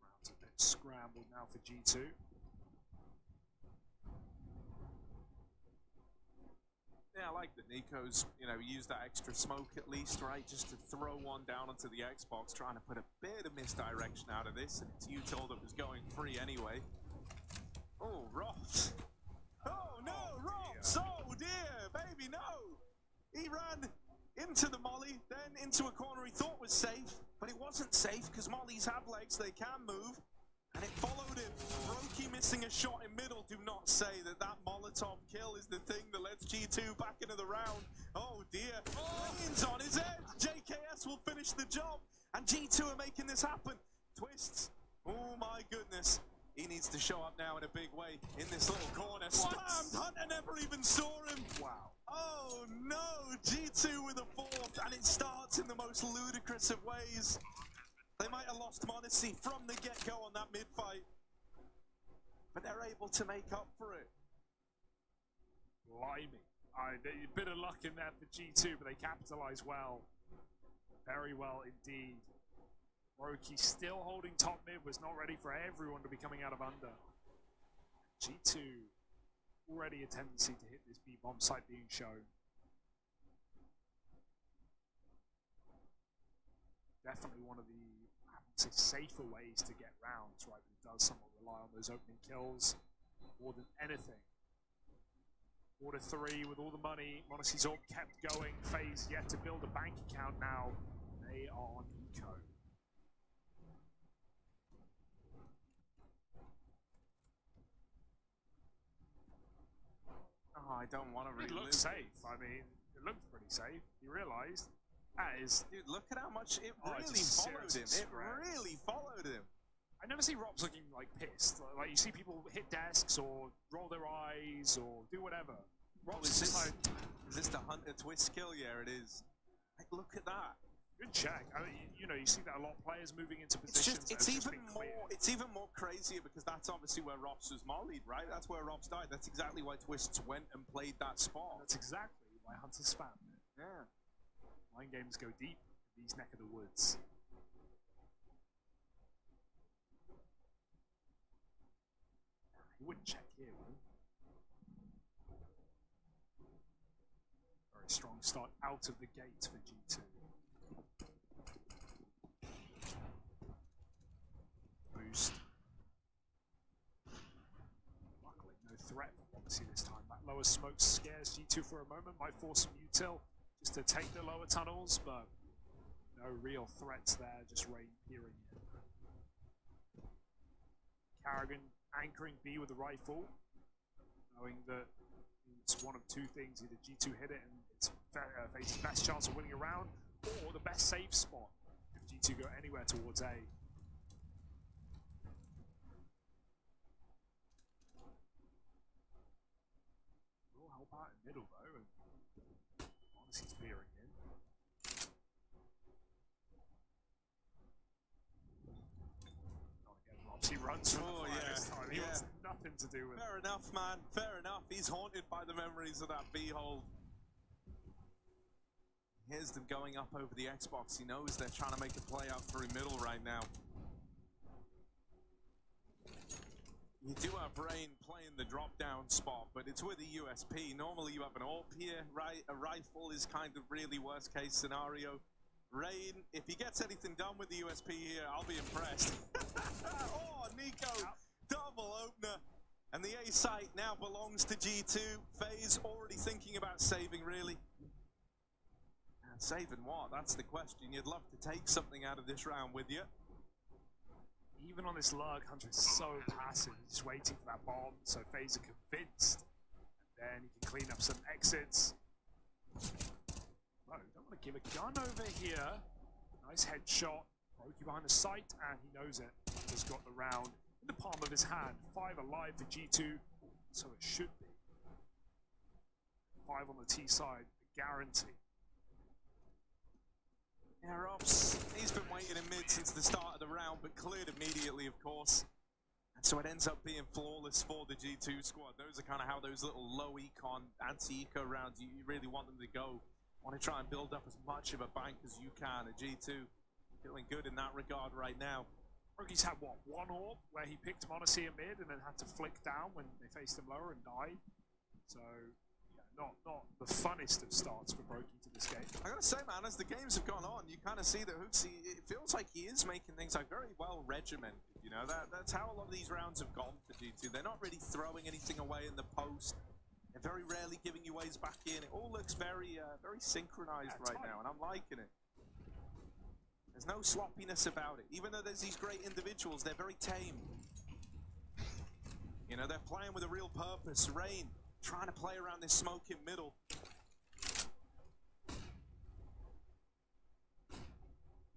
Round's a bit scrambled now for G2. Yeah, I like that Nico's, used that extra smoke at least, right? Just to throw one down onto the Xbox, trying to put a bit of misdirection out of this. And it's Utah that was going free anyway. Oh, Rops. Oh, no, Rops. Oh, dear, baby, no. He ran into the molly, then into a corner he thought was safe, but it wasn't safe because mollies have legs, they can move. And it followed him. Brokey missing a shot in middle. Do not say that that Molotov kill is the thing that lets G2 back into the round. Oh dear. Lane's on his head. JKS will finish the job. And G2 are making this happen. Twists. Oh my goodness. He needs to show up now in a big way in this little corner. Spammed. Hunter never even saw him. Wow. Oh no. G2 with a fourth. And it starts in the most ludicrous of ways. They might have lost m0NESY from the get-go on that mid-fight, but they're able to make up for it. Blimey. A bit of luck in there for G2, but they capitalize well. Very well indeed. Brokey still holding top mid, was not ready for everyone to be coming out of under. G2 already a tendency to hit this B-bomb site being shown. Definitely one of the safer ways to get rounds, right? But it does somewhat rely on those opening kills more than anything. 4-3 with all the money. m0NESY's all kept going. FaZe yet to build a bank account now. They are on eco. Oh, I don't want to relive. It looked safe. I mean, it looked pretty safe. You realized. That is... Dude, look at how much it really followed him. It really followed him. I never see Robs looking, like, pissed. Like, you see people hit desks or roll their eyes or do whatever. Robs is just like... Is this the Hunter twist kill? Yeah, it is. Like, look at that. Good check. I mean, you see that a lot of players moving into positions. It's even more crazier because that's obviously where Robs was mollied, right? That's where Robs died. That's exactly why Twists went and played that spot. That's exactly why Hunter spammed it. Yeah. Mind games go deep in these neck of the woods. He wouldn't check here, would he? Very strong start out of the gate for G2. Boost. Luckily, no threat for m0NESY this time. That lower smoke scares G2 for a moment, might force some util just to take the lower tunnels, but no real threats there, just Rain peering in. Karrigan anchoring B with the rifle, knowing that it's one of two things, either G2 hit it and it's FaZe's best chance of winning a round, or the best safe spot if G2 go anywhere towards A. Will help out in middle though, and m0NESY's peering in. Not again, Robs. He runs from the fire this time. He wants nothing to do with it. Fair enough, man. Fair enough. He's haunted by the memories of that B-hold. Here's them going up over the Xbox. He knows they're trying to make a play out through middle right now. You do have Rain playing the drop-down spot, but it's with a USP. Normally you have an AWP here, right? A rifle is kind of really worst-case scenario. Rain, if he gets anything done with the USP here, I'll be impressed. Oh, Nico, double opener. And the A site now belongs to G2. FaZe already thinking about saving, really. Saving what? That's the question. You'd love to take something out of this round with you. Even on this lurk, Hunter is so passive. He's just waiting for that bomb, so FaZe are convinced. And then he can clean up some exits. No, don't want to give a gun over here. Nice headshot. Brokey behind the sight, and he knows it. Hunter's got the round in the palm of his hand. 5 alive for G2, so it should be. 5 on the T side, guarantee. Yeah, Robs, he's been waiting in mid since the start of the round, but cleared immediately, of course. And so it ends up being flawless for the G2 squad. Those are kind of how those little low econ, anti-eco rounds, you really want them to go. Want to try and build up as much of a bank as you can. A G2 feeling good in that regard right now. Brokey's had, what, 1 orb where he picked m0NESY in mid and then had to flick down when they faced him lower and died. So, yeah, not the funnest of starts for Brokey to this game. I gotta say, man, as the games have gone on, you kind of see that HooXi, it feels like he is making things like very well regimented. You know, that's how a lot of these rounds have gone for G2. They're not really throwing anything away in the post. They're very rarely giving you ways back in. It all looks very, very synchronized right now, and I'm liking it. There's no sloppiness about it. Even though there's these great individuals, they're very tame. You know, they're playing with a real purpose. Rain trying to play around this smoke in middle.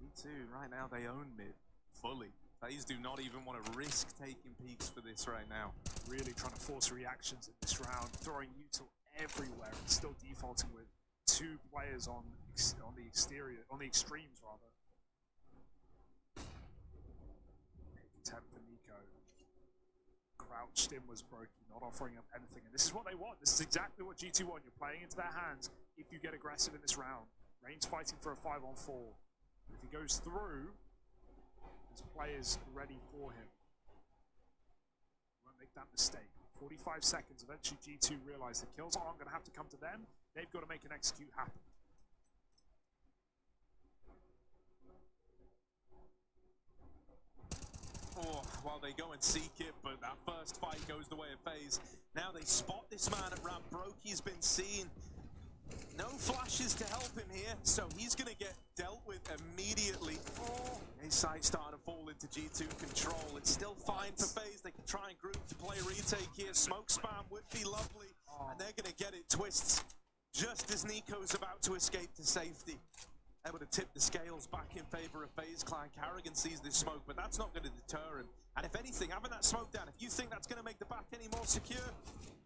Me2, right now they own mid fully. FaZe do not even want to risk taking peeks for this right now. Really trying to force reactions in this round, throwing util everywhere and still defaulting with 2 players on the exterior, on the extremes rather. Attempt for Nico. Crouched in was Brokey, not offering up anything, and this is what they want. This is exactly what G2 want. You're playing into their hands if you get aggressive in this round. Rain's fighting for a 5-on-4. If he goes through, there's players ready for him. Won't make that mistake. 45 seconds, eventually G2 realize the kills aren't going to have to come to them. They've got to make an execute happen. Oh, well, they go and seek it, but that first fight goes the way of FaZe. Now they spot this man at ramp. Brokey's been seen. No flashes to help him here, so he's going to get dealt with immediately. Oh, his sight starting to fall into G2 control. It's still fine for FaZe. They can try and group to play a retake here. Smoke spam would be lovely, and they're going to get it twists just as Nico's about to escape to safety. Able to tip the scales back in favor of FaZe Clan. Karrigan sees this smoke, but that's not going to deter him. And if anything, having that smoke down, if you think that's going to make the back any more secure,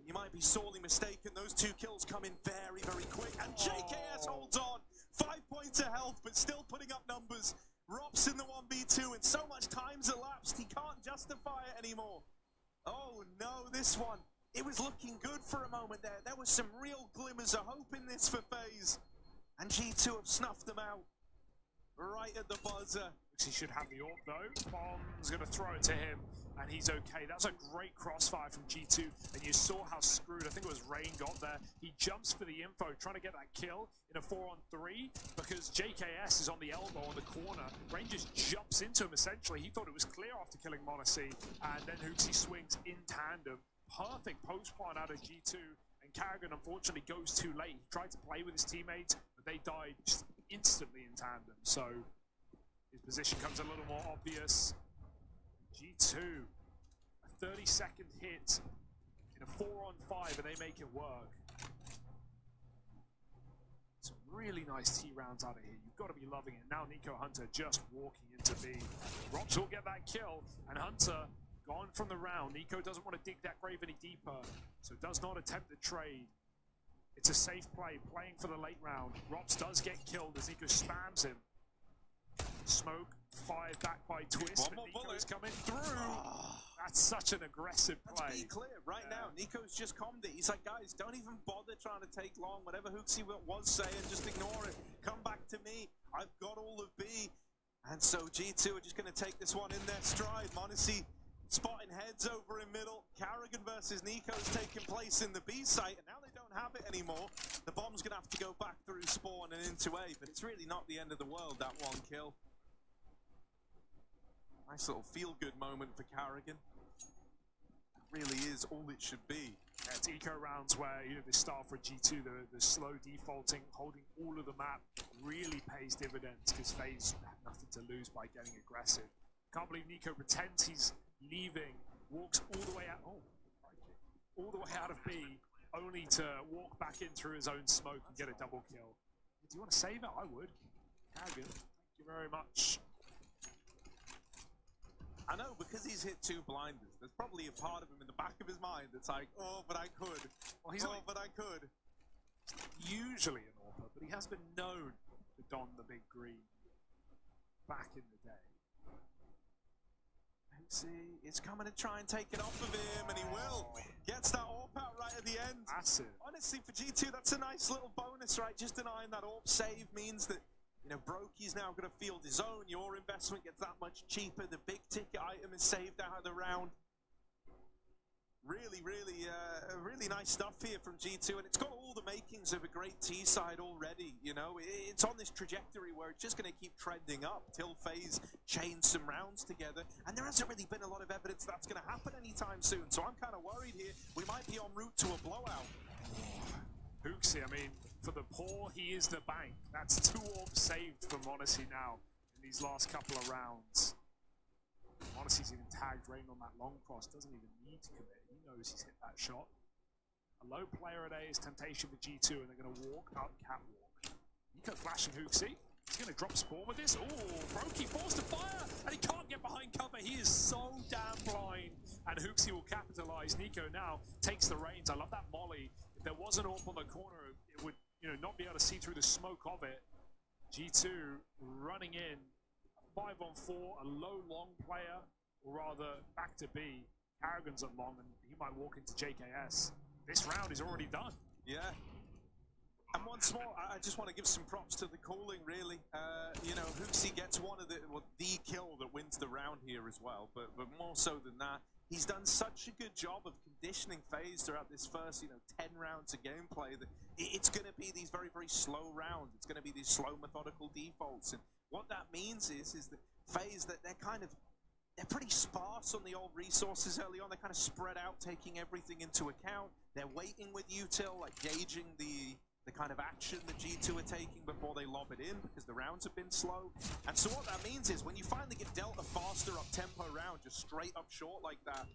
you might be sorely mistaken. Those 2 kills come in very, very quick. And JKS holds on. 5 points of health, but still putting up numbers. Rops in the 1v2, and so much time's elapsed, he can't justify it anymore. Oh no, this one. It was looking good for a moment there. There was some real glimmers of hope in this for FaZe. And G2 have snuffed them out right at the buzzer. He should have the orb though. Bomb's going to throw it to him, and he's okay. That's a great crossfire from G2, and you saw how screwed, I think it was Rain got there. He jumps for the info, trying to get that kill in a 4-on-3, because JKS is on the elbow on the corner. Rain just jumps into him essentially. He thought it was clear after killing m0NESY, and then HooXi swings in tandem. Perfect post plant out of G2. And Karrigan unfortunately goes too late. He tried to play with his teammates, but they died just instantly in tandem. So his position comes a little more obvious. G2, a 30-second hit in a 4-on-5, and they make it work. Some really nice T rounds out of here. You've got to be loving it. Now Nico Hunter just walking into B. Rops will get that kill, and Hunter gone from the round. Nico doesn't want to dig that grave any deeper, so does not attempt the trade. It's a safe play, playing for the late round. Rops does get killed as Nico spams him. Smoke fired back by Twist, but Nico is coming through. That's such an aggressive play. Let's be clear, right now, Nico's just calmed it. He's like, guys, don't even bother trying to take long. Whatever HooXi was saying, just ignore it. Come back to me. I've got all of B. And so G2 are just going to take this one in their stride. m0NESY spotting heads over in middle. Karrigan versus Nico's taking place in the B site, and now they don't have it anymore. The bomb's going to have to go back through spawn and into A, but it's really not the end of the world, that 1 kill. Nice little feel-good moment for Karrigan. really is all it should be. Yeah, it's eco rounds where, you know, the start for G2, the slow defaulting, holding all of the map really pays dividends because FaZe have nothing to lose by getting aggressive. Can't believe Nico pretends he's leaving, walks all the way out, all the way out of B, only to walk back in through his own smoke and get a double kill. Do you want to save it? I would. Carrigan, thank you very much. I know, because he's hit 2 blinders, there's probably a part of him in the back of his mind that's like, oh, but I could. Well, he's but I could. Usually an AWPer, but he has been known to don the big green back in the day. See, it's coming to try and take it off of him, and he will. Gets that AWP out right at the end. Massive. Honestly, for G2, that's a nice little bonus, right? Just denying that AWP save means that, you know, Brokey's now going to field his own. Your investment gets that much cheaper. The big ticket item is saved out of the round. Really, really nice stuff here from G2, and it's got all the makings of a great T-side already, you know? It's on this trajectory where it's just going to keep trending up till FaZe chains some rounds together, and there hasn't really been a lot of evidence that's going to happen anytime soon, so I'm kind of worried here. We might be en route to a blowout. Hooksy, I mean, for the poor, he is the bank. That's 2 AWPs saved from Odyssey now in these last couple of rounds. Odyssey's even tagged Rain on that long cross, doesn't even need to commit. He knows he's hit that shot. A low player at A is temptation for G2, and they're going to walk up catwalk. Nico flashing Hooksy. He's going to drop spawn with this. Oh, Brokey forced to fire, and he can't get behind cover. He is so damn blind, and Hooksy will capitalize. Nico now takes the reins. I love that molly. If there was an AWP on the corner, it would, you know, not be able to see through the smoke of it. G2 running in. 5-on-4, a low long player, or rather back to B. Carrigan's at long, and he might walk into JKS. This round is already done. Yeah. And once more, I just want to give some props to the calling, really. You know, Hooksy gets one of the kill that wins the round here as well, but more so than that, he's done such a good job of conditioning FaZe throughout this first, 10 rounds of gameplay that it's going to be these very, very slow rounds. It's going to be these slow, methodical defaults. And what that means is that FaZe, that they're pretty sparse on the old resources early on. They're kind of spread out, taking everything into account. They're waiting with util, like gauging the kind of action that G2 are taking before they lob it in, because the rounds have been slow. And so what that means is when you finally get dealt a faster up-tempo round, just straight up short like that,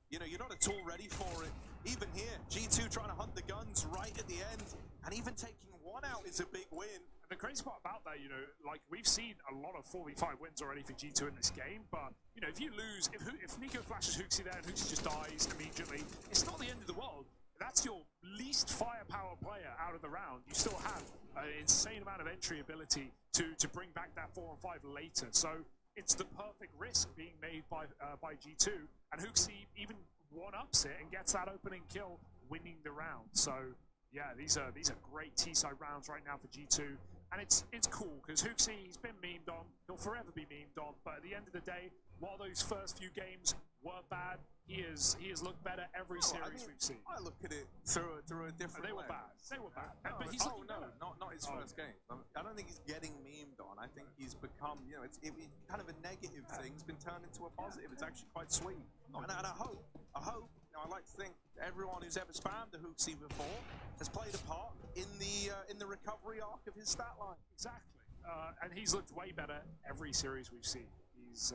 you know, you're not at all ready for it. Even here, G2 trying to hunt the guns right at the end, and even taking one out is a big win. And the crazy part about that, you know, like we've seen a lot of 4v5 wins already for G2 in this game, but, you know, if you lose, if Nico flashes Hooksy there and Hooksy just dies immediately, it's not the end of the world. That's your least firepower player out of the round. You still have an insane amount of entry ability to bring back that 4-on-5 later. So it's the perfect risk being made by G2, and Hooksy even one-ups it and gets that opening kill, winning the round. So yeah, these are great T-side rounds right now for G2, and it's cool because Hooksy, he's been memed on, he'll forever be memed on. But at the end of the day, while those first few games were bad, he has looked better every series we've seen. I look at it through a different They were lens. bad. They were bad. No, But he's looking better. not his first game. I don't think he's getting memed on. I think he's become, you know, it's kind of a negative thing. It's been turned into a positive. It's actually quite sweet. And I hope, you know, I like to think everyone who's ever spammed a Hooksy before has played a part in the recovery arc of his stat line. Exactly. And he's looked way better every series we've seen. He's,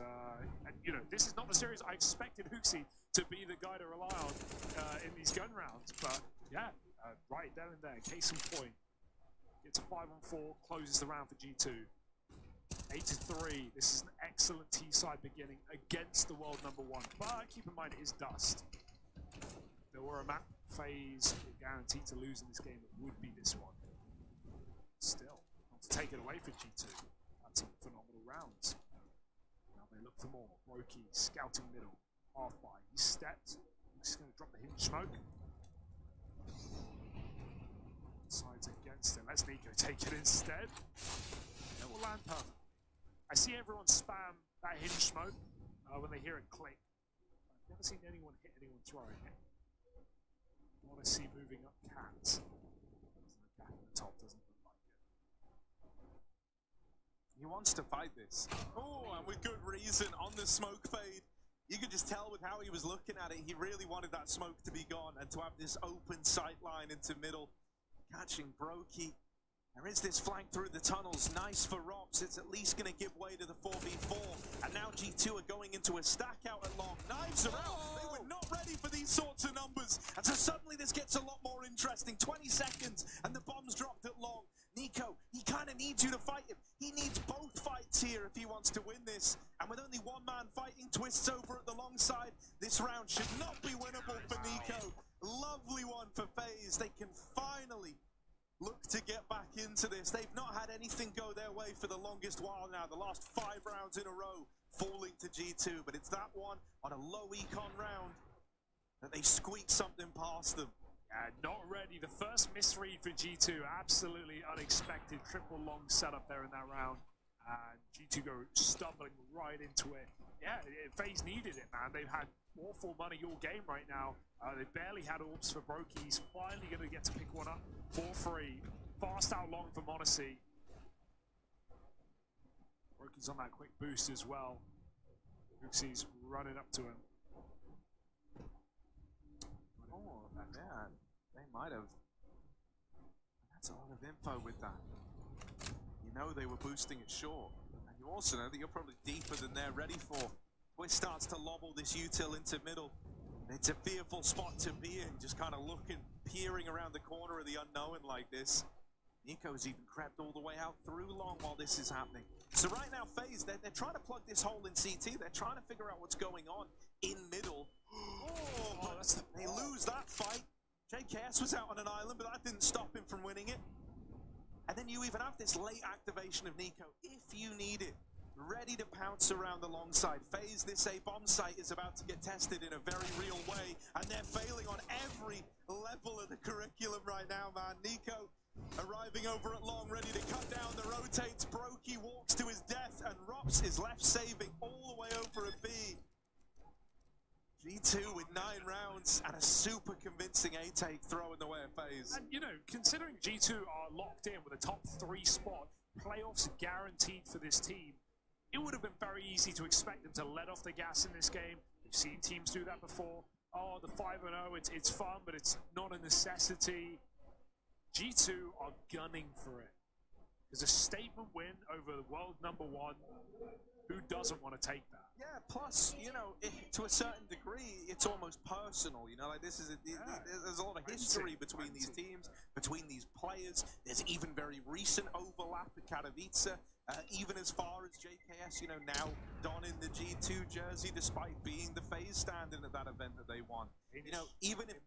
and you know, this is not the series I expected Hooksy to be the guy to rely on in these gun rounds. But yeah, right down in there, case in point. It's a 5-on-4, closes the round for G2. 8-3. This is an excellent T-side beginning against the world #1. But keep in mind, it is Dust. If there were a map FaZe guaranteed to lose in this game, it would be this one. Still, not to take it away for G2. That's some phenomenal rounds. Now they look for more. Brokey scouting middle. Half by. He stepped. He's going to drop the hinge smoke. Sides against him. Let's Nico take it instead. It will land perfect. I see everyone spam that hinge smoke when they hear it click. I've never seen anyone hit anyone throwing it. I want to see moving up cats. There's no cat at the top, doesn't look like it. He wants to fight this. Oh, and with good reason on the smoke fade. You could just tell with how he was looking at it, he really wanted that smoke to be gone and to have this open sight line into middle. Catching Brokey. There is this flank through the tunnels. Nice for Robs. It's at least going to give way to the 4v4. And now G2 are going into a stack out at long. Knives around. They were not ready for these sorts of numbers. And so suddenly this gets a lot more interesting. 20 seconds and the bomb's dropped at long. Nico, he kind of needs you to fight him. He needs both fights here if he wants to win this. And with only one man fighting, Twists over at the long side. This round should not be winnable for Nico. Lovely one for FaZe. They can finally look to get back into this. They've not had anything go their way for the longest while now. The last 5 rounds in a row falling to G2. But it's that one on a low econ round that they squeak something past them. Not ready. The first misread for G2. Absolutely unexpected. Triple long setup there in that round. And G2 go stumbling right into it. Yeah, FaZe needed it, man. They've had awful money all game right now. They barely had orbs for Brokey. He's finally going to get to pick one up for free. Fast out long for Monacy. Brokey's on that quick boost as well. Uxi's running up to him. Oh, man. They might have. That's a lot of info with that. You know they were boosting it short. And you also know that you're probably deeper than they're ready for. Twist starts to lobble this util into middle. It's a fearful spot to be in, just kind of looking, peering around the corner of the unknown like this. Nico's even crept all the way out through long while this is happening. So right now, FaZe, they're trying to plug this hole in CT. They're trying to figure out what's going on in middle. They lose that fight. JKS was out on an island, but that didn't stop him from winning it. And then you even have this late activation of Nico, if you need it. Ready to pounce around the long side. FaZe, this A bomb site is about to get tested in a very real way, and they're failing on every level of the curriculum right now, man. Nico arriving over at long, ready to cut down the rotates. Brokey walks to his death, and Rops is left saving all the way over at B. G2 with 9 rounds and a super convincing A-take throwing the way of FaZe. And, you know, considering G2 are locked in with a top 3 spot, playoffs guaranteed for this team, it would have been very easy to expect them to let off the gas in this game. We've seen teams do that before. Oh, the 5-0, it's fun, but it's not a necessity. G2 are gunning for it. There's a statement win over the world #1. Who doesn't want to take that? Yeah, plus, you know, to a certain degree, it's almost personal. You know, like this is there's a lot of history between these teams, between these players. There's even very recent overlap at Katowice, even as far as JKS, you know, now donning the G2 jersey despite being the FaZe stand-in at that event that they won. You know, even if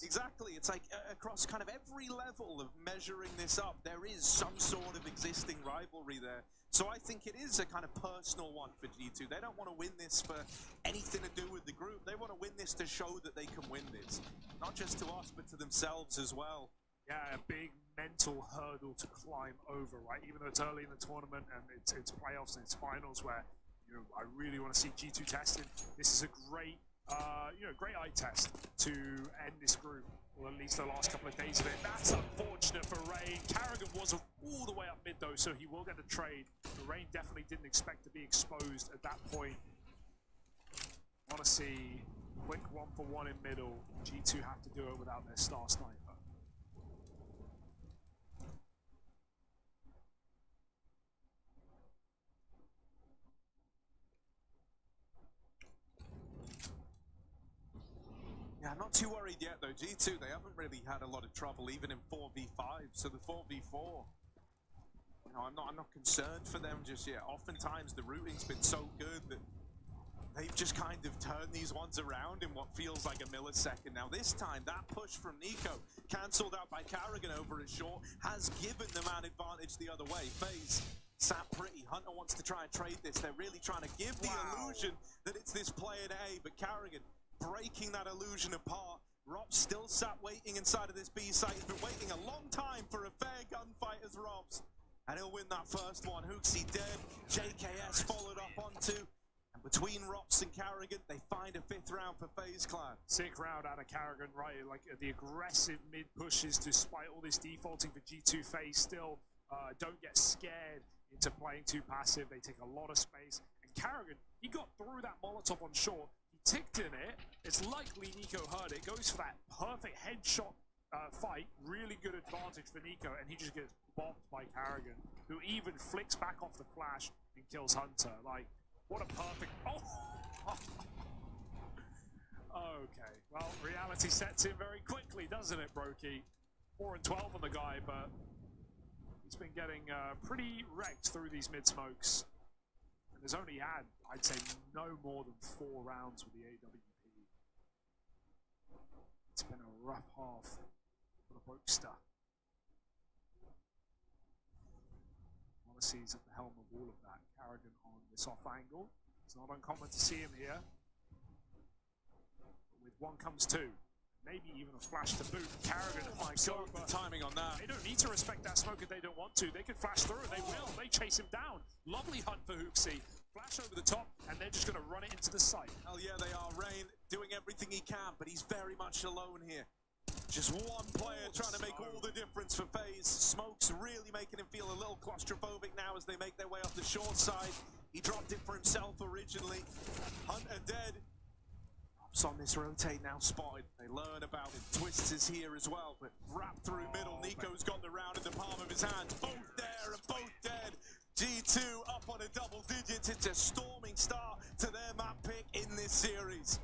exactly, it's like across kind of every level of measuring this up, there is some sort of existing rivalry there. So I think it is a kind of personal one for G2. They don't want to win this for anything to do with the group. They want to win this to show that they can win this. Not just to us, but to themselves as well. Yeah, a big mental hurdle to climb over, right? Even though it's early in the tournament and it's playoffs and it's finals where, you know, I really want to see G2 tested. This is a great, great eye test to end this group, or at least the last couple of days of it. That's unfortunate for Rain. Carrigan was all the way up mid though, so he will get the trade. But Rain definitely didn't expect to be exposed at that point. Want to see quick 1-for-1 in middle. G2 have to do it without their star sniper. Yeah, I'm not too worried yet though. G2, they haven't really had a lot of trouble even in 4v5. So the 4v4, you know, I'm not concerned for them just yet. Oftentimes the routing's been so good that they've just kind of turned these ones around in what feels like a millisecond. Now this time, that push from Nico, cancelled out by Carrigan over his short, has given the man advantage the other way. FaZe sat pretty. Hunter wants to try and trade this. They're really trying to give the illusion that it's this play at A, but Carrigan breaking that illusion apart. Robs still sat waiting inside of this B site. He's been waiting a long time for a fair gunfight as Robs. And he'll win that first one. Hooksy dead. JKS followed up onto. And between Robs and Carrigan, they find a 5th round for FaZe Clan. Sick round out of Carrigan, right? Like the aggressive mid pushes despite all this defaulting for G2. FaZe still don't get scared into playing too passive. They take a lot of space. And Carrigan, he got through that Molotov on short. He ticked in it. It's likely Nico heard it. Goes for that perfect headshot fight. Really good advantage for Nico, and he just gets bombed by Carrigan, who even flicks back off the flash and kills Hunter. Like, what a perfect... Oh! Okay, well, reality sets in very quickly, doesn't it, Brokey? 4 and 12 on the guy, but he's been getting pretty wrecked through these mid-smokes. And has only had, I'd say, no more than 4 rounds with the AWP. It's been a rough half for the Brokester. Odyssey's at the helm of all of that. Carrigan on this off angle. It's not uncommon to see him here. But with one comes two. Maybe even a flash to boot. Carrigan might go, but the timing on that. they don't need to respect that smoke if they don't want to. They can flash through, and they will. They chase him down. Lovely hunt for Hooksy. Flash over the top, and they're just going to run it into the site. Hell yeah, they are. Rain doing everything he can, but he's very much alone here. Just one player trying to make all the difference for FaZe. Smoke's really making him feel a little claustrophobic now as they make their way off the short side. He dropped it for himself originally. Hunter dead. Props on this rotate now spotted. They learn about it. Twists is here as well, but wrapped through middle. Nico's got the round in the palm of his hand. Both there and both dead. G2 up on a double digits. It's a storming start to their map pick in this series.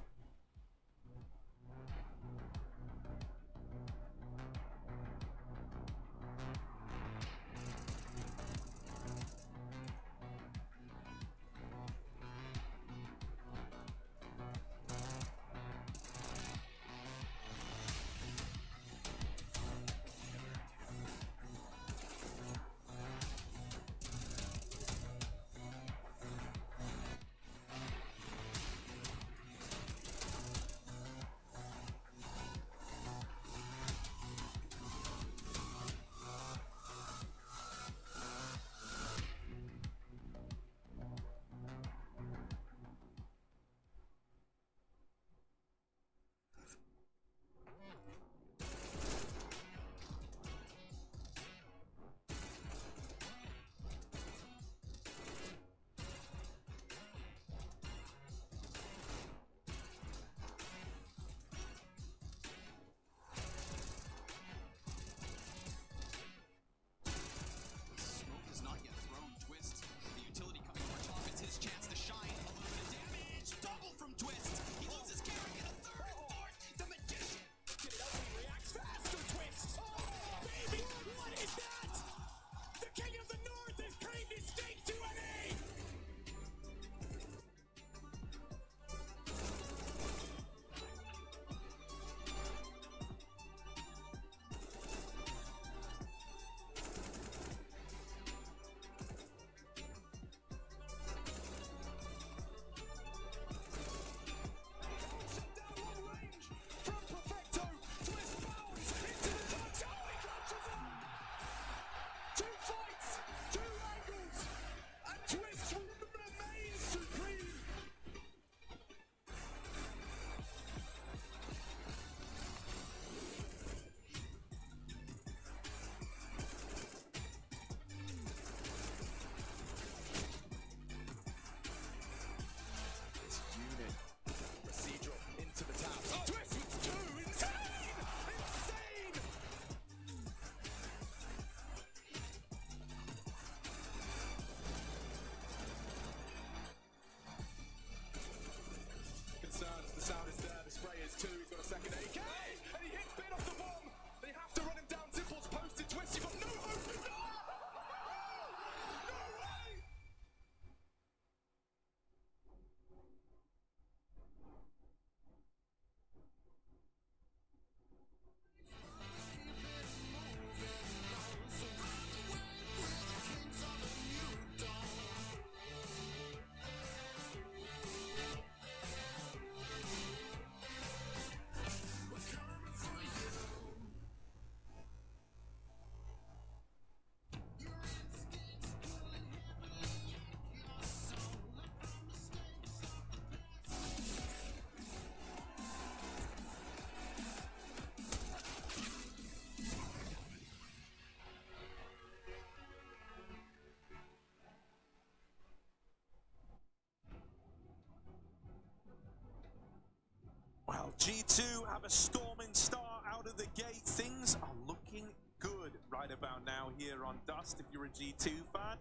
G2 have a storming start out of the gate. Things are looking good right about now here on Dust if you're a G2 fan.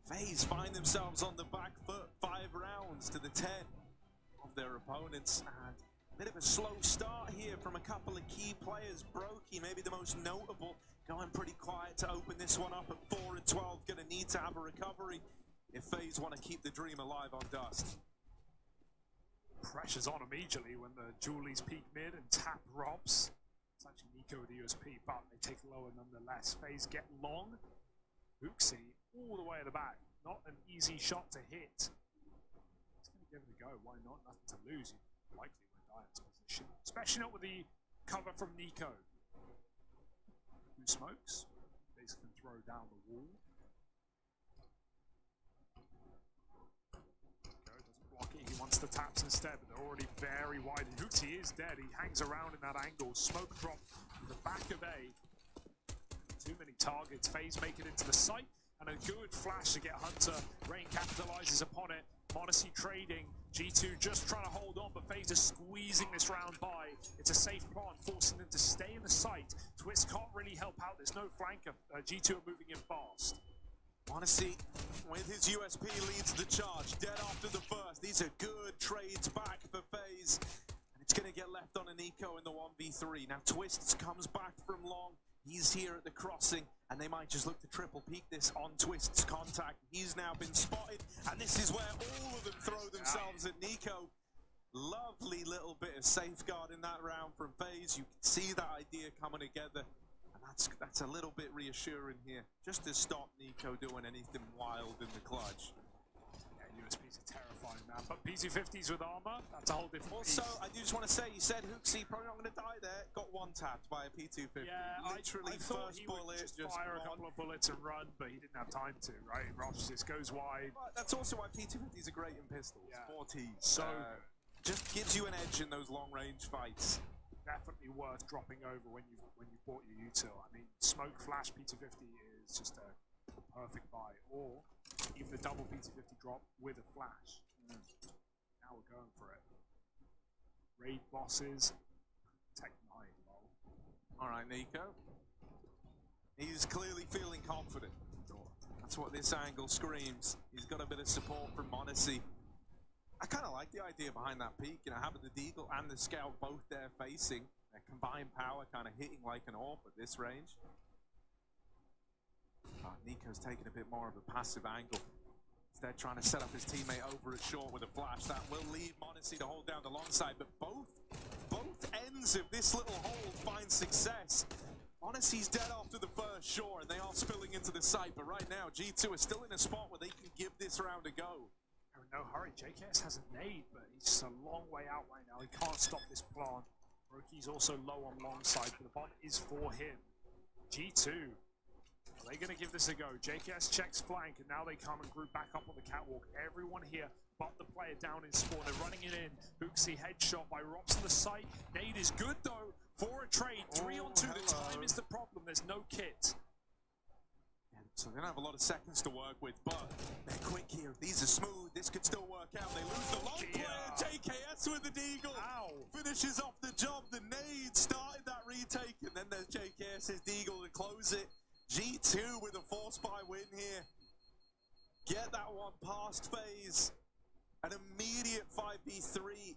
FaZe find themselves on the back foot, 5 rounds to the 10 of their opponents. And a bit of a slow start here from a couple of key players. Brokey, maybe the most notable, going pretty quiet to open this one up at 4 and 12. Gonna need to have a recovery if FaZe want to keep the dream alive on Dust. Pressure's on immediately when the Julie's peak mid and tap Robs. It's actually Nico with the USP, but they take lower nonetheless. FaZe get long. Hooksy all the way at the back. Not an easy shot to hit. He's going to give it a go. Why not? Nothing to lose. You likely win Dian's position. Especially not with the cover from Nico. Who smokes? Basically can throw down the wall. He wants the taps instead, but they're already very wide. And Hooksy is dead. He hangs around in that angle. Smoke drop in the back of A. Too many targets. FaZe make it into the site, and a good flash to get Hunter. Rain capitalizes upon it. Modesty trading. G2 just trying to hold on, but FaZe is squeezing this round by. It's a safe plant, forcing them to stay in the site. Twist can't really help out. There's no flanker. G2 are moving in fast. Honesty, with his USP, leads the charge. Dead after the first. These are good trades back for FaZe. And it's going to get left on a Nico in the 1v3. Now Twist comes back from long. He's here at the crossing, and they might just look to triple peek this on Twist's contact. He's now been spotted, and this is where all of them throw themselves at Nico. Lovely little bit of safeguard in that round from FaZe. You can see that idea coming together. That's a little bit reassuring here, just to stop Nico doing anything wild in the clutch. Yeah, USP's a terrifying map, but P250s with armor, that's a whole different Also, piece. I do just want to say, you said Hooksy probably not going to die there. Got one tapped by a P250. Yeah, literally I thought first he bullet, would just fire a couple of bullets and run, but he didn't have time to, right? Robs just goes wide. But that's also why P250s are great in pistols. Yeah. 4Ts. So just gives you an edge in those long-range fights. Definitely worth dropping over when you bought your util. I mean, smoke flash P250 is just a perfect buy, or even a double P250 drop with a flash. Now we're going for it. Raid bosses, Tech 9. All right, Nico. He's clearly feeling confident. That's what this angle screams. He's got a bit of support from Monacy. I kind of like the idea behind that peak, you know, having the Deagle and the Scout both there facing. Their combined power kind of hitting like an AWP at this range. Nico's taking a bit more of a passive angle. Instead trying to set up his teammate over at short with a flash. That will lead Monacy to hold down the long side, but both ends of this little hole find success. Monacy's dead after the first shore, and they are spilling into the site, but right now G2 is still in a spot where they can give this round a go. No hurry. JKS has a nade, but he's just a long way out right now. He can't stop this plant. Roki's also low on long side, but the bomb is for him. G2, are they going to give this a go? JKS checks flank, and now they come and group back up on the catwalk. Everyone here but the player down in spawn. They're running it in. Hooksy headshot by Robs on the site. Nade is good, though, for a trade. 3 on 2. The time is the problem. There's no kit. So they're going to have a lot of seconds to work with, but they're quick here. These are smooth. This could still work out. They lose the long player. JKS with the Deagle. Ow. Finishes off the job. The nade started that retake, and then there's JKS's Deagle to close it. G2 with a 4-spy win here. Get that one past FaZe. An immediate 5v3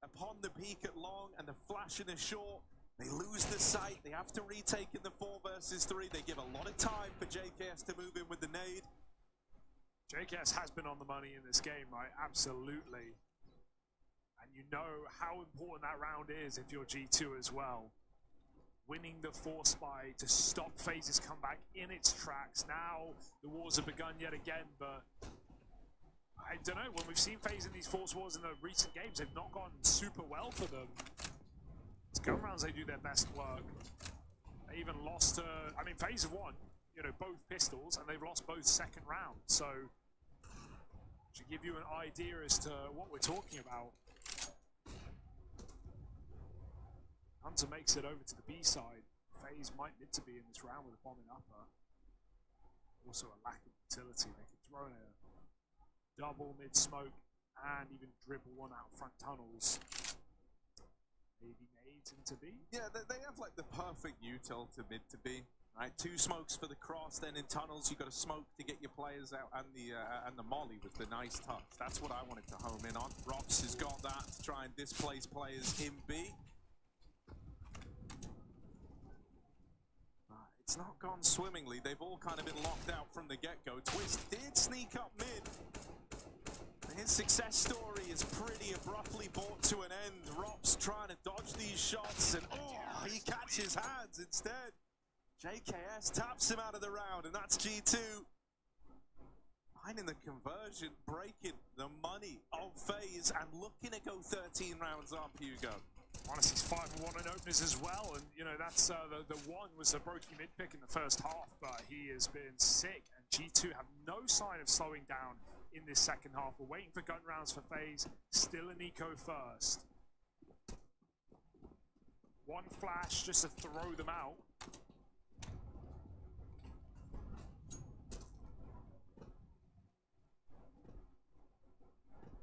upon the peak at long and the flash in the short. They lose the site. They have to retake in the 4 versus 3. They give a lot of time for JKS to move in with the nade. JKS has been on the money in this game, right? Absolutely. And you know how important that round is if you're G2 as well. Winning the 4-spy to stop FaZe's comeback in its tracks. Now the wars have begun yet again, but I don't know. When we've seen FaZe in these Force Wars in the recent games, they've not gone super well for them. It's gun rounds, they do their best work. They even lost to, I mean, FaZe have won, you know, both pistols, and they've lost both second rounds. So, should give you an idea as to what we're talking about. Hunter makes it over to the B side. FaZe might need to be in this round with a bombing upper. Also a lack of utility. They could throw in a double mid smoke and even dribble one out front tunnels. maybe nades into B. Yeah, they have like the perfect util to mid to B. Right, 2 smokes for the cross, then in tunnels you've got a smoke to get your players out, and the molly with the nice touch. That's what I wanted to home in on. Rops has got that to try and displace players in B. It's not gone swimmingly. They've all kind of been locked out from the get-go. Twist did sneak up mid. His success story is pretty abruptly brought to an end. Rops trying to dodge these shots, and oh, he catches hands instead. JKS taps him out of the round, and that's G2. Finding the conversion, breaking the money of FaZe, and looking to go 13 rounds up, Hugo. Honestly, he's 5-1 in openers as well, and you know that's the one was a Brokey mid pick in the first half, but he has been sick, and G2 have no sign of slowing down in this second half. We're waiting for gun rounds for FaZe, still an eco first. One flash just to throw them out.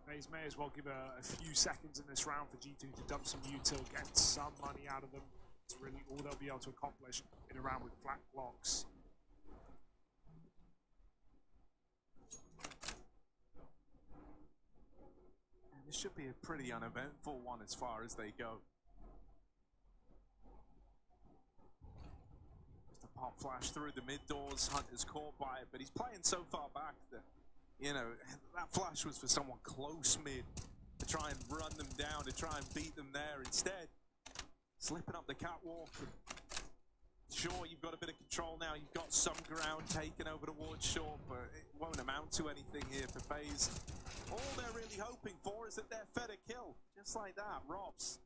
FaZe may as well give a few seconds in this round for G2 to dump some util, get some money out of them. It's really all they'll be able to accomplish in a round with flat blocks. And this should be a pretty uneventful one as far as they go. Just a pop flash through the mid doors. Hunter's caught by it, but he's playing so far back that, you know, that flash was for someone close mid to try and run them down, to try and beat them there. Instead, slipping up the catwalk. Sure, you've got a bit of control now. You've got some ground taken over towards short, but it won't amount to anything here for FaZe. All they're really hoping for is that they're fed a kill. Just like that, Robs.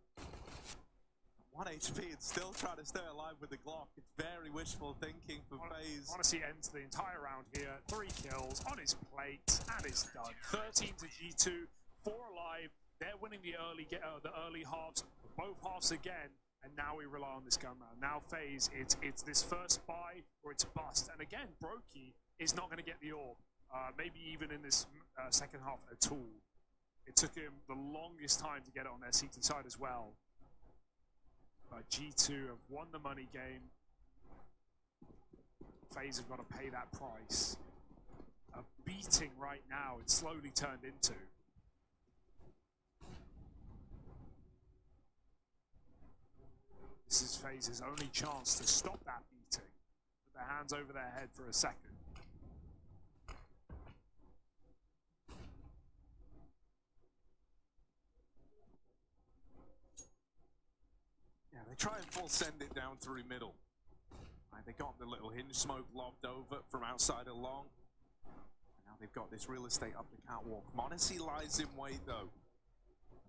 1 HP and still trying to stay alive with the Glock. It's very wishful thinking for FaZe. Honestly, ends the entire round here. 3 kills on his plate, and it's done. 13 to G2, 4 alive. They're winning the early halves, both halves again, and now we rely on this gun round. Now FaZe, it's this first buy or it's bust. And again, Brokey is not going to get the orb, maybe even in this second half at all. It took him the longest time to get it on their seated side as well. G2 have won the money game. FaZe have got to pay that price. A beating right now, it's slowly turned into. This is FaZe's only chance to stop that beating. Put their hands over their head for a second. Yeah, they try and full send it down through middle. Right, they got the little hinge smoke lobbed over from outside of long. And now they've got this real estate up the catwalk. m0NESY lies in wait though.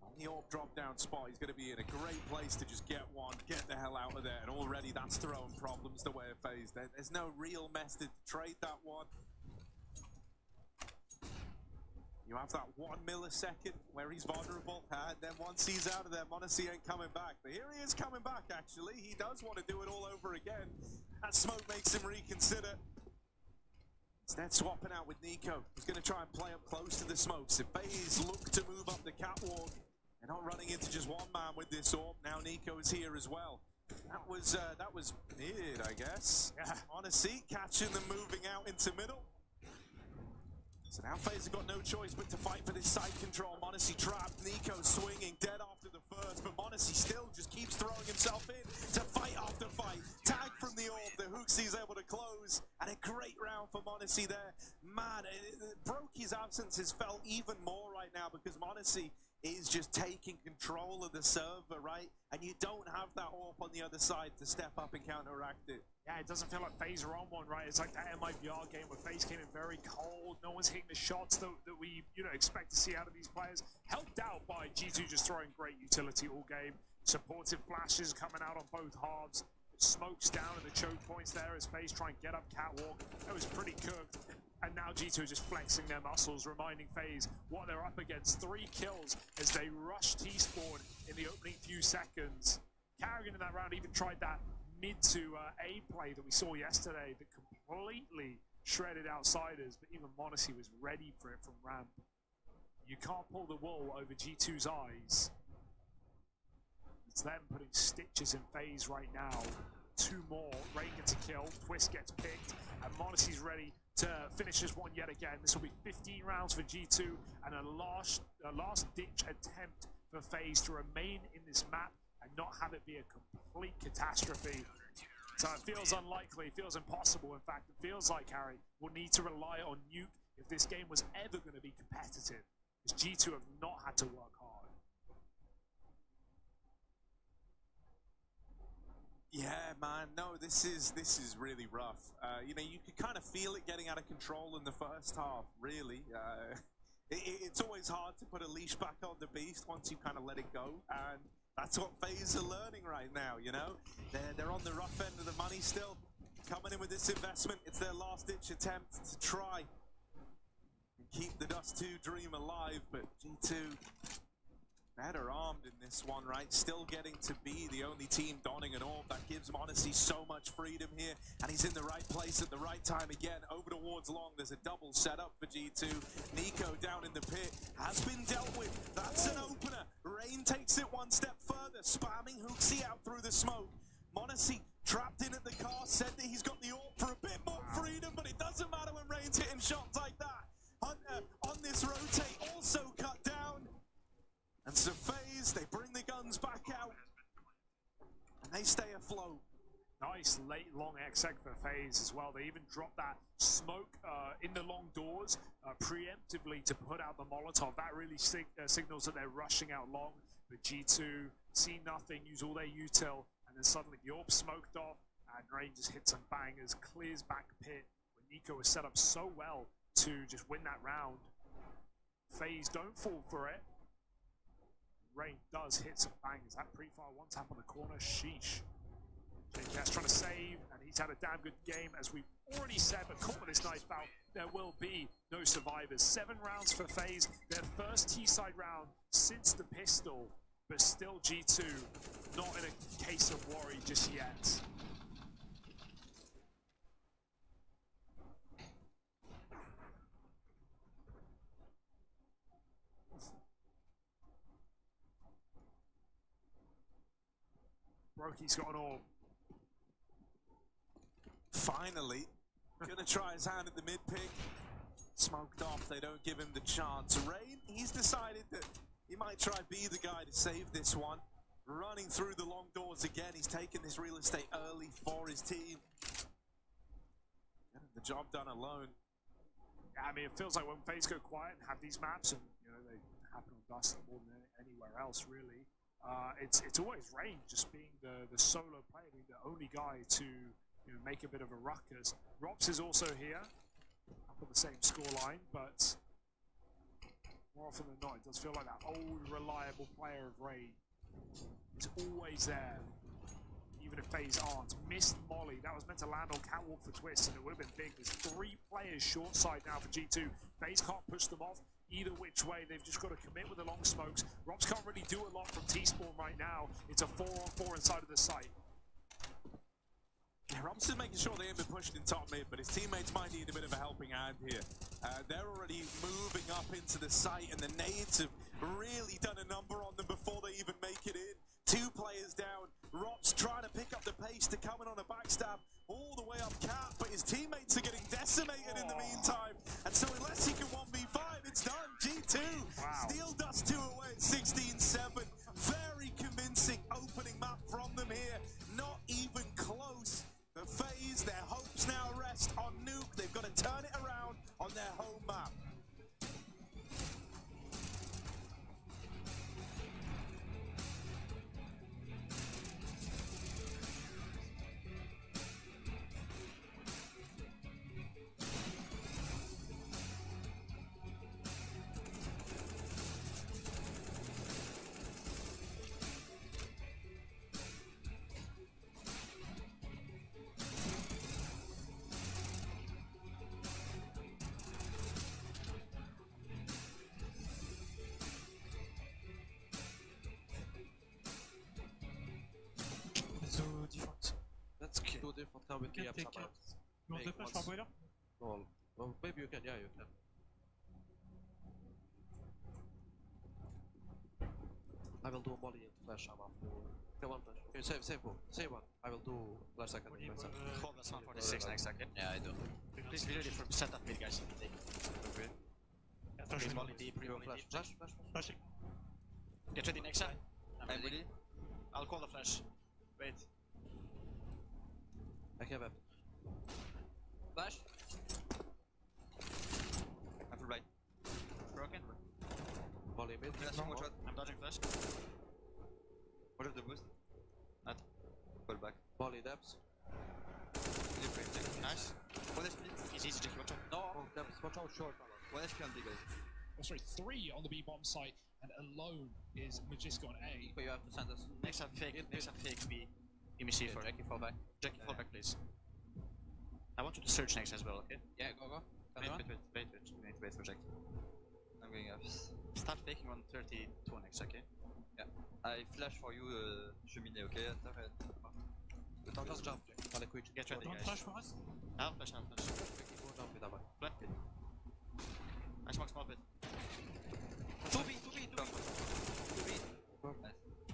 On the orb drop down spot, he's going to be in a great place to just get one, get the hell out of there. And already that's throwing problems the way of FaZe. There's no real method to trade that one. You have that 1 millisecond where he's vulnerable, and then once he's out of there, m0NESY ain't coming back. But here he is coming back, actually. He does want to do it all over again. That smoke makes him reconsider. Instead, swapping out with Nico. He's going to try and play up close to the smokes. If FaZe look to move up the catwalk, they're not running into just one man with this orb. Now Nico is here as well. That was mid, I guess. Yeah. m0NESY catching them moving out into middle. So now FaZe have got no choice but to fight for this side control. m0NESY trapped, Nico swinging, dead after the first, but m0NESY still just keeps throwing himself in to fight after fight. Tag from the orb, the Hooksy's able to close, and a great round for m0NESY there. Man, Brokey's absence is felt even more right now because m0NESY is just taking control of the server, right? And you don't have that orb on the other side to step up and counteract it. Yeah, it doesn't feel like FaZe are on one, right? It's like that MIBR game where FaZe came in very cold. No one's hitting the shots that we expect to see out of these players. Helped out by G2 just throwing great utility all game. Supportive flashes coming out on both halves. Smokes down at the choke points there as FaZe try and get up catwalk. That was pretty cooked. And now G2 just flexing their muscles, reminding FaZe what they're up against. 3 kills as they rush T-spawn in the opening few seconds. Karrigan in that round even tried that mid to A play that we saw yesterday that completely shredded outsiders, but even m0NESY was ready for it from ramp. You can't pull the wool over G2's eyes. It's them putting stitches in FaZe right now. 2 more. Rain gets a kill. Twist gets picked. And Monacy's ready to finish this one yet again. This will be 15 rounds for G2 and a last-ditch attempt for FaZe to remain in this map and not have it be a complete catastrophe. So it feels unlikely, it feels impossible. In fact, it feels like, Harry, we'll need to rely on Nuke if this game was ever going to be competitive. Because G2 have not had to work hard. Yeah, man. No, this is really rough. You know, you could kind of feel it getting out of control in the first half. Really, it's always hard to put a leash back on the beast once you kind of let it go, and that's what FaZe are learning right now. You know, they're on the rough end of the money still, coming in with this investment. It's their last-ditch attempt to try and keep the Dust 2 dream alive, but G2. Better armed in this one, right? Still getting to be the only team donning an orb. That gives Monacy so much freedom here. And he's in the right place at the right time again. Over towards Long. There's a double setup for G2. Nico down in the pit. Has been dealt with. That's an opener. Rain takes it one step further. Spamming Hooksy out through the smoke. Monacy trapped in at the car. Said that he's got the orb for a bit more freedom. But it doesn't matter when Rain's hitting shots like that. Hunter on this rotate also cut down. And so FaZe, they bring the guns back out, and they stay afloat. Nice late long exec for FaZe as well. They even dropped that smoke in the long doors preemptively to put out the Molotov. That really signals that they're rushing out long. But G2 see nothing, use all their util, and then suddenly the orb smoked off, and Rain just hits some bangers, clears back pit. When Nico was set up so well to just win that round. FaZe don't fall for it. Rain does hit some bangers. That pre-fire one tap on the corner, sheesh. JK's trying to save, and he's had a damn good game, as we've already said, but caught with this nice foul, there will be no survivors. 7 rounds for FaZe, their first T-side round since the pistol, but still G2 not in a case of worry just yet. Broky's got an orb. Finally, gonna try his hand at the mid-pick. Smoked off, they don't give him the chance. Rain, he's decided that he might try be the guy to save this one. Running through the long doors again, he's taken this real estate early for his team. Getting the job done alone. Yeah, I mean, it feels like when FaZe go quiet and have these maps, and you know they happen on Dust more than anywhere else, really. It's always Rain just being the solo player, being the only guy to make a bit of a ruckus. Rops is also here, up on the same scoreline, but more often than not, it does feel like that old, reliable player of Rain is always there, even if FaZe aren't. Missed Molly, that was meant to land on Catwalk for Twist, and it would have been big. There's 3 players short side now for G2. FaZe can't push them off either which way. They've just got to commit with the long smokes. Rops can't really do a lot from T-Spawn right now. It's a 4-on-4 inside of the site. Yeah, Rops is making sure they haven't been pushed in top mid, but his teammates might need a bit of a helping hand here. They're already moving up into the site, and the nades have really done a number on them before they even make it in. 2 players down. Rops trying to pick up the pace to come in on a backstab all the way up cap, but his teammates are getting decimated in the meantime. And so unless he can 1v5, it's done. G2 steal Dust 2 away at 16-7. Very convincing opening map from them here. Not even close. The FaZe, their hopes now rest on Nuke. They've got to turn it around on their home map. Let's do different now with the take upside. it. You want to flash for boiler? Well, maybe you can, yeah, you can. I will do a molly and flash, I'm after. Okay, one flash. Okay, save one. Save one. I will do flash second. Hold us 146 next second. Yeah, I do. Please be ready for set up mid, guys. Okay. Please volley deep, Go volley flash. deep. Flash. Flashing. Get ready, Nexa. I'm ready. I'll call the flash. Wait. I have up. Flash. I'm full right. Broken. Volley mid. Flashing, watch out. I'm dodging flash. What is the boost? Pull back. Volley depths. Nice. One HP. He's easy to kill. Watch out. No. Oh, depths. Watch out, short. One HP on B, guys. Oh, sorry, 3 on the B bomb site, and alone is Magisk on A. But you have to send us. Next up fake B. Give me C4. Jackie, fall back. Jackie, fall back, please. I want you to search next as well, okay? Yeah, go. Wait for Jackie. I'm going up. Start faking on 32 next, okay? Yeah. I flash for you, cheminée, okay? Just jump. Allez, quick. Get ready, Don't guys. flash for us. Now flash. Go jump it, давай. Flat pit. I smoke small pit. 2B.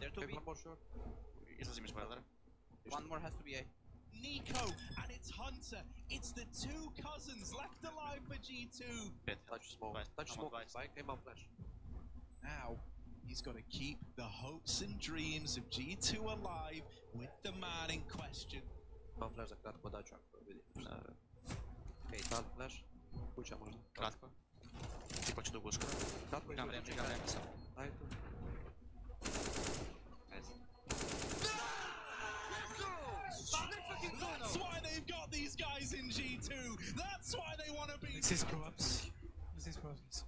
They're Okay, 2B. one more short. Is this image spoiler? One more has to be A. Nico and it's Hunter. It's the two cousins left alive for G2. Pit. Touch smoke. Right, Touch I'm on smoke. right. Spike, aim on flash. Now he's got to keep the hopes and dreams of G2 alive with the man in question. Mam flash za kratko, daj czak. Okej, tal flash. Kucia może. Kratko. I chodź do łóżka. Kratko i Czekam rękę. Daj tu. That's why they've got these guys in G2. That's why they want to be. This is props. This is props.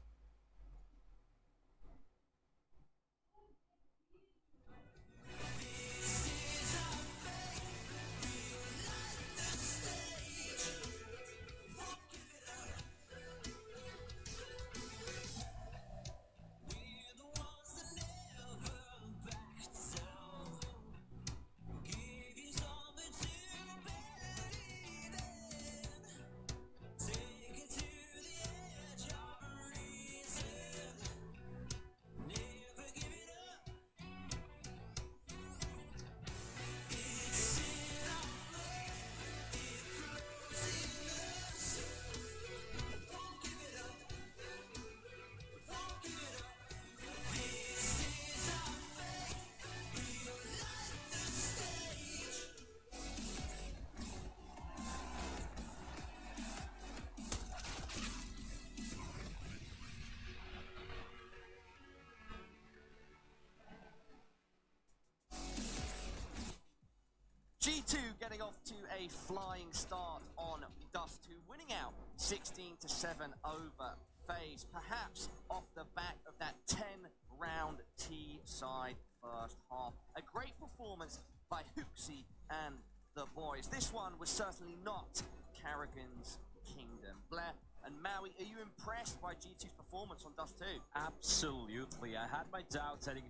G2 getting off to a flying start on Dust 2, winning out 16-7 over FaZe, perhaps off the back of that 10-round T-side first half. A great performance by Hooksy and the boys. This one was certainly not Karrigan's kingdom. Blair and Maui, are you impressed by G2's performance on Dust 2? Absolutely. I had my doubts heading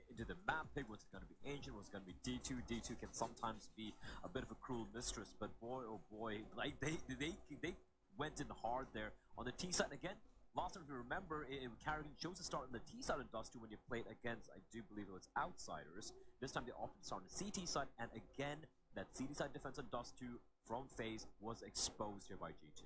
into the map pick. Was it going to be Ancient? Was it going to be D2? D2 can sometimes be a bit of a cruel mistress, but boy, oh boy, like they went in hard there on the T side again. Last time, if you remember, Karrigan chose to start on the T side in Dust 2 when you played against, I do believe it was Outsiders. This time they opted to start on the CT side, and again, that CT side defense on Dust 2 from FaZe was exposed here by G2.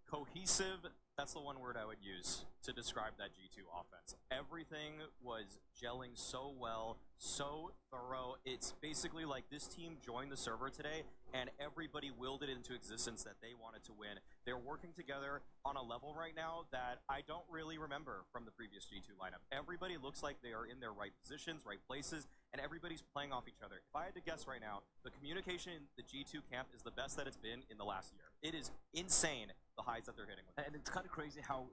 Cohesive, that's the one word I would use to describe that G2 offense. Everything was gelling so well, so thorough. It's basically like this team joined the server today and everybody willed it into existence that they wanted to win. They're working together on a level right now that I don't really remember from the previous G2 lineup. Everybody looks like they are in their right positions, right places, and everybody's playing off each other. If I had to guess right now, the communication in the G2 camp is the best that it's been in the last year. It is insane, the highs that they're hitting with. And it's kind of crazy how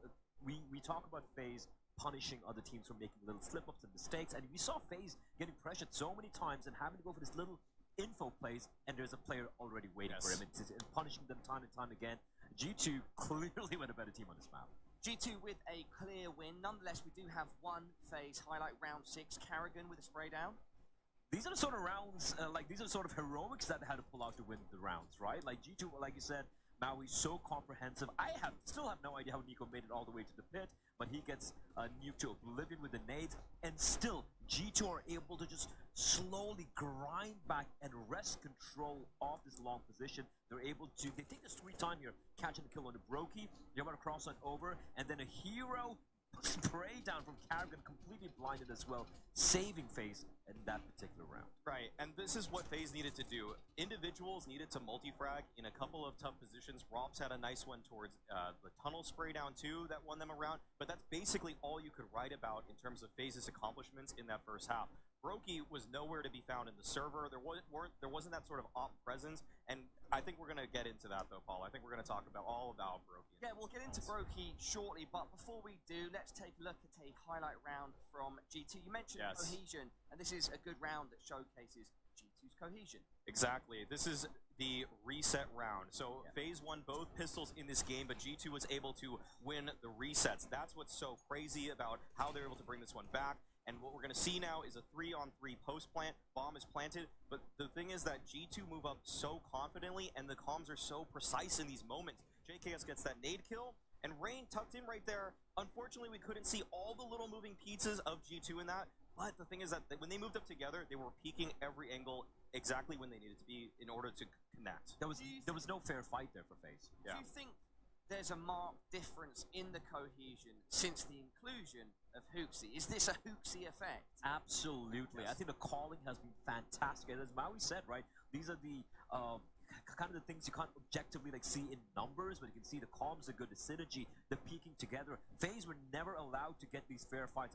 we talk about FaZe punishing other teams for making little slip-ups and mistakes, and we saw FaZe getting pressured so many times and having to go for this little info plays, and there's a player already waiting for him and punishing them time and time again. G2 clearly were a better team on this map. G2 with a clear win. Nonetheless, we do have one FaZe highlight, round 6. Karrigan with a spray down. These are the sort of rounds, these are the sort of heroics that they had to pull out to win the rounds, right? Like G2, like you said, Maui's so comprehensive. I still have no idea how Nico made it all the way to the pit, but he gets nuked to oblivion with the nades, and still G2 are able to just slowly grind back and wrest control of this long position. They're able to, they take this 3 time here, catching the kill on the Brokey. They're about to cross on over, and then a hero spray down from Karrigan, completely blinded as well, saving FaZe in that particular round. Right, and this is what FaZe needed to do. Individuals needed to multi-frag in a couple of tough positions. Robs had a nice one towards the tunnel spray down too that won them around, but that's basically all you could write about in terms of FaZe's accomplishments in that first half. Brokey was nowhere to be found in the server. There wasn't that sort of op presence, and I think we're going to get into that though, Paul. I think we're going to talk all about Brokey. Yeah, we'll get into Brokey shortly, but before we do, let's take a look at a highlight round from G2. You mentioned cohesion, and this is a good round that showcases G2's cohesion. Exactly. This is the reset round. So FaZe won both pistols in this game, but G2 was able to win the resets. That's what's so crazy about how they're able to bring this one back. And what we're going to see now is a 3-on-3 post plant. Bomb is planted, but the thing is that G2 move up so confidently, and the comms are so precise in these moments. JKS gets that nade kill, and Rain tucked in right there. Unfortunately, we couldn't see all the little moving pieces of G2 in that, but the thing is that when they moved up together, they were peeking every angle exactly when they needed to be in order to connect. There was no fair fight there for FaZe. Do you think there's a marked difference in the cohesion since the inclusion of Hooksy? Is this a Hooksy effect? Absolutely. I think the calling has been fantastic. As Maui said, right, these are the kind of the things you can't objectively see in numbers, but you can see the comms are good, the synergy, the peaking together. FaZe were never allowed to get these fair fights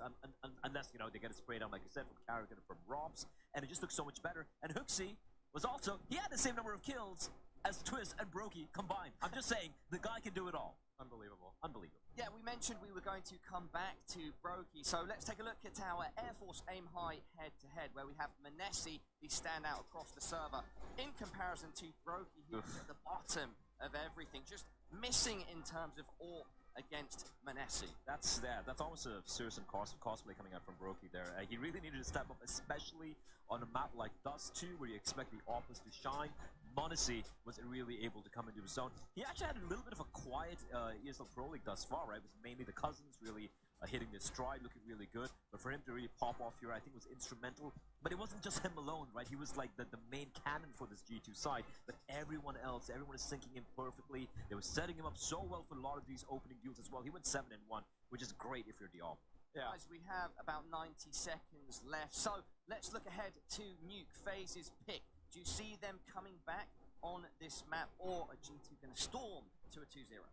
unless, you know, they get a spray down, like you said, from Karrigan and from Robs, and it just looks so much better. And Hooksy was also, he had the same number of kills as Twist and Brokey combined. I'm just saying, the guy can do it all. Unbelievable. Unbelievable. Yeah, we mentioned we were going to come back to Brokey, so let's take a look at our Air Force Aim High head-to-head, where we have Manesi, the standout across the server, in comparison to Brokey, who's at the bottom of everything, just missing in terms of AWP against Manesi. That's almost a serious cosplay coming out from Brokey there. He really needed to step up, especially on a map like Dust 2, where you expect the Opus to shine. Monesi was really able to come into his zone. He actually had a little bit of a quiet ESL Pro League thus far, right? It was mainly the cousins really hitting their stride, looking really good. But for him to really pop off here, I think was instrumental. But it wasn't just him alone, right? He was like the main cannon for this G2 side. But everyone else, everyone is syncing him perfectly. They were setting him up so well for a lot of these opening deals as well. He went 7-1, which is great if you're Diop. Yeah. Guys, we have about 90 seconds left. So let's look ahead to Nuke, FaZe's pick. Do you see them coming back on this map, or are G2 going to storm to a 2-0?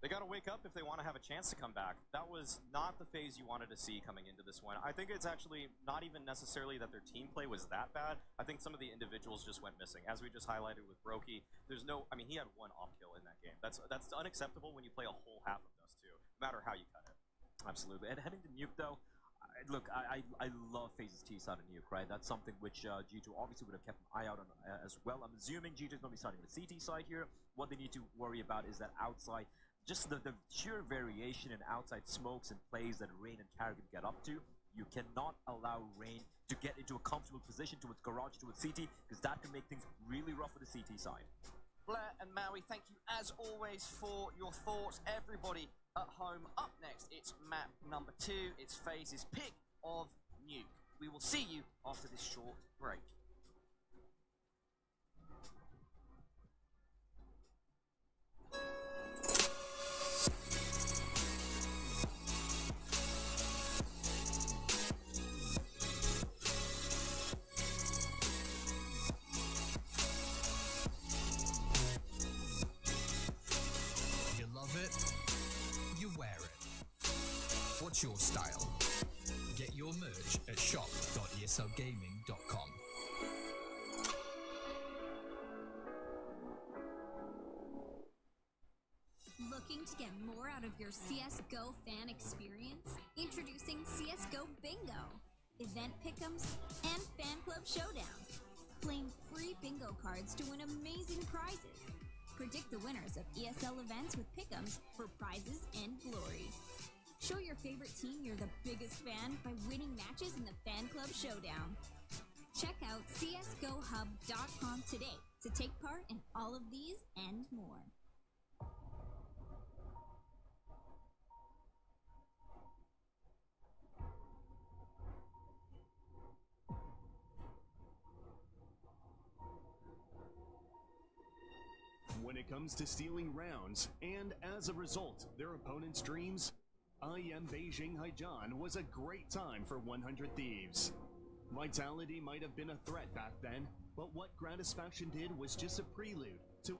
They got to wake up if they want to have a chance to come back. That was not the FaZe you wanted to see coming into this one. I think it's actually not even necessarily that their team play was that bad. I think some of the individuals just went missing. As we just highlighted with Brokey, there's no, I mean, he had 1 op kill in that game. That's unacceptable when you play a whole half of Dust 2, no matter how you cut it. Absolutely. And heading to Nuke, though, look, I love FaZe's T-side of Nuke, right? That's something which G2 obviously would have kept an eye out on as well. I'm assuming G2 is going to be starting the CT side here. What they need to worry about is that outside, just the sheer variation in outside smokes and plays that Rain and Karrigan get up to. You cannot allow Rain to get into a comfortable position towards Garage, towards CT, because that can make things really rough for the CT side. Blair and Maui, thank you as always for your thoughts. Everybody at home, up next, it's map number 2. It's FaZe's pick of Nuke. We will see you after this short break. What's your style? Get your merch at shop.eslgaming.com. Looking to get more out of your CSGO fan experience? Introducing CSGO Bingo! Event pick'ems and fan club showdown. Claim free bingo cards to win amazing prizes. Predict the winners of ESL events with pick'ems for prizes and glory. Show your favorite team you're the biggest fan by winning matches in the Fan Club Showdown. Check out csgohub.com today to take part in all of these and more. comes to stealing rounds, and as a result, their opponent's dreams? I Am Beijing Haijian was a great time for 100 Thieves. Vitality might have been a threat back then, but what Gratisfaction did was just a prelude to...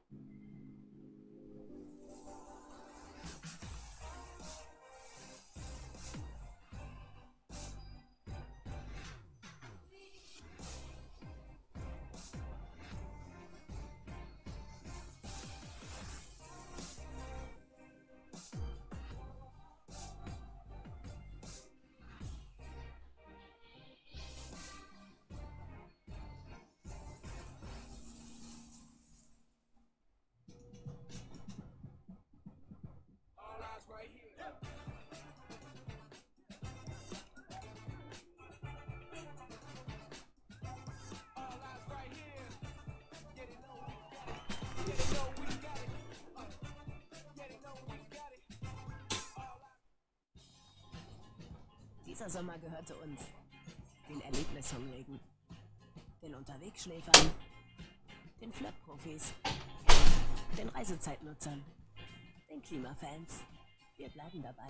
Dieser Sommer gehörte uns. Den Erlebnishungrigen. Den Unterwegsschläfern. Den Flirtprofis. Den Reisezeitnutzern. Den Klimafans. Wir bleiben dabei.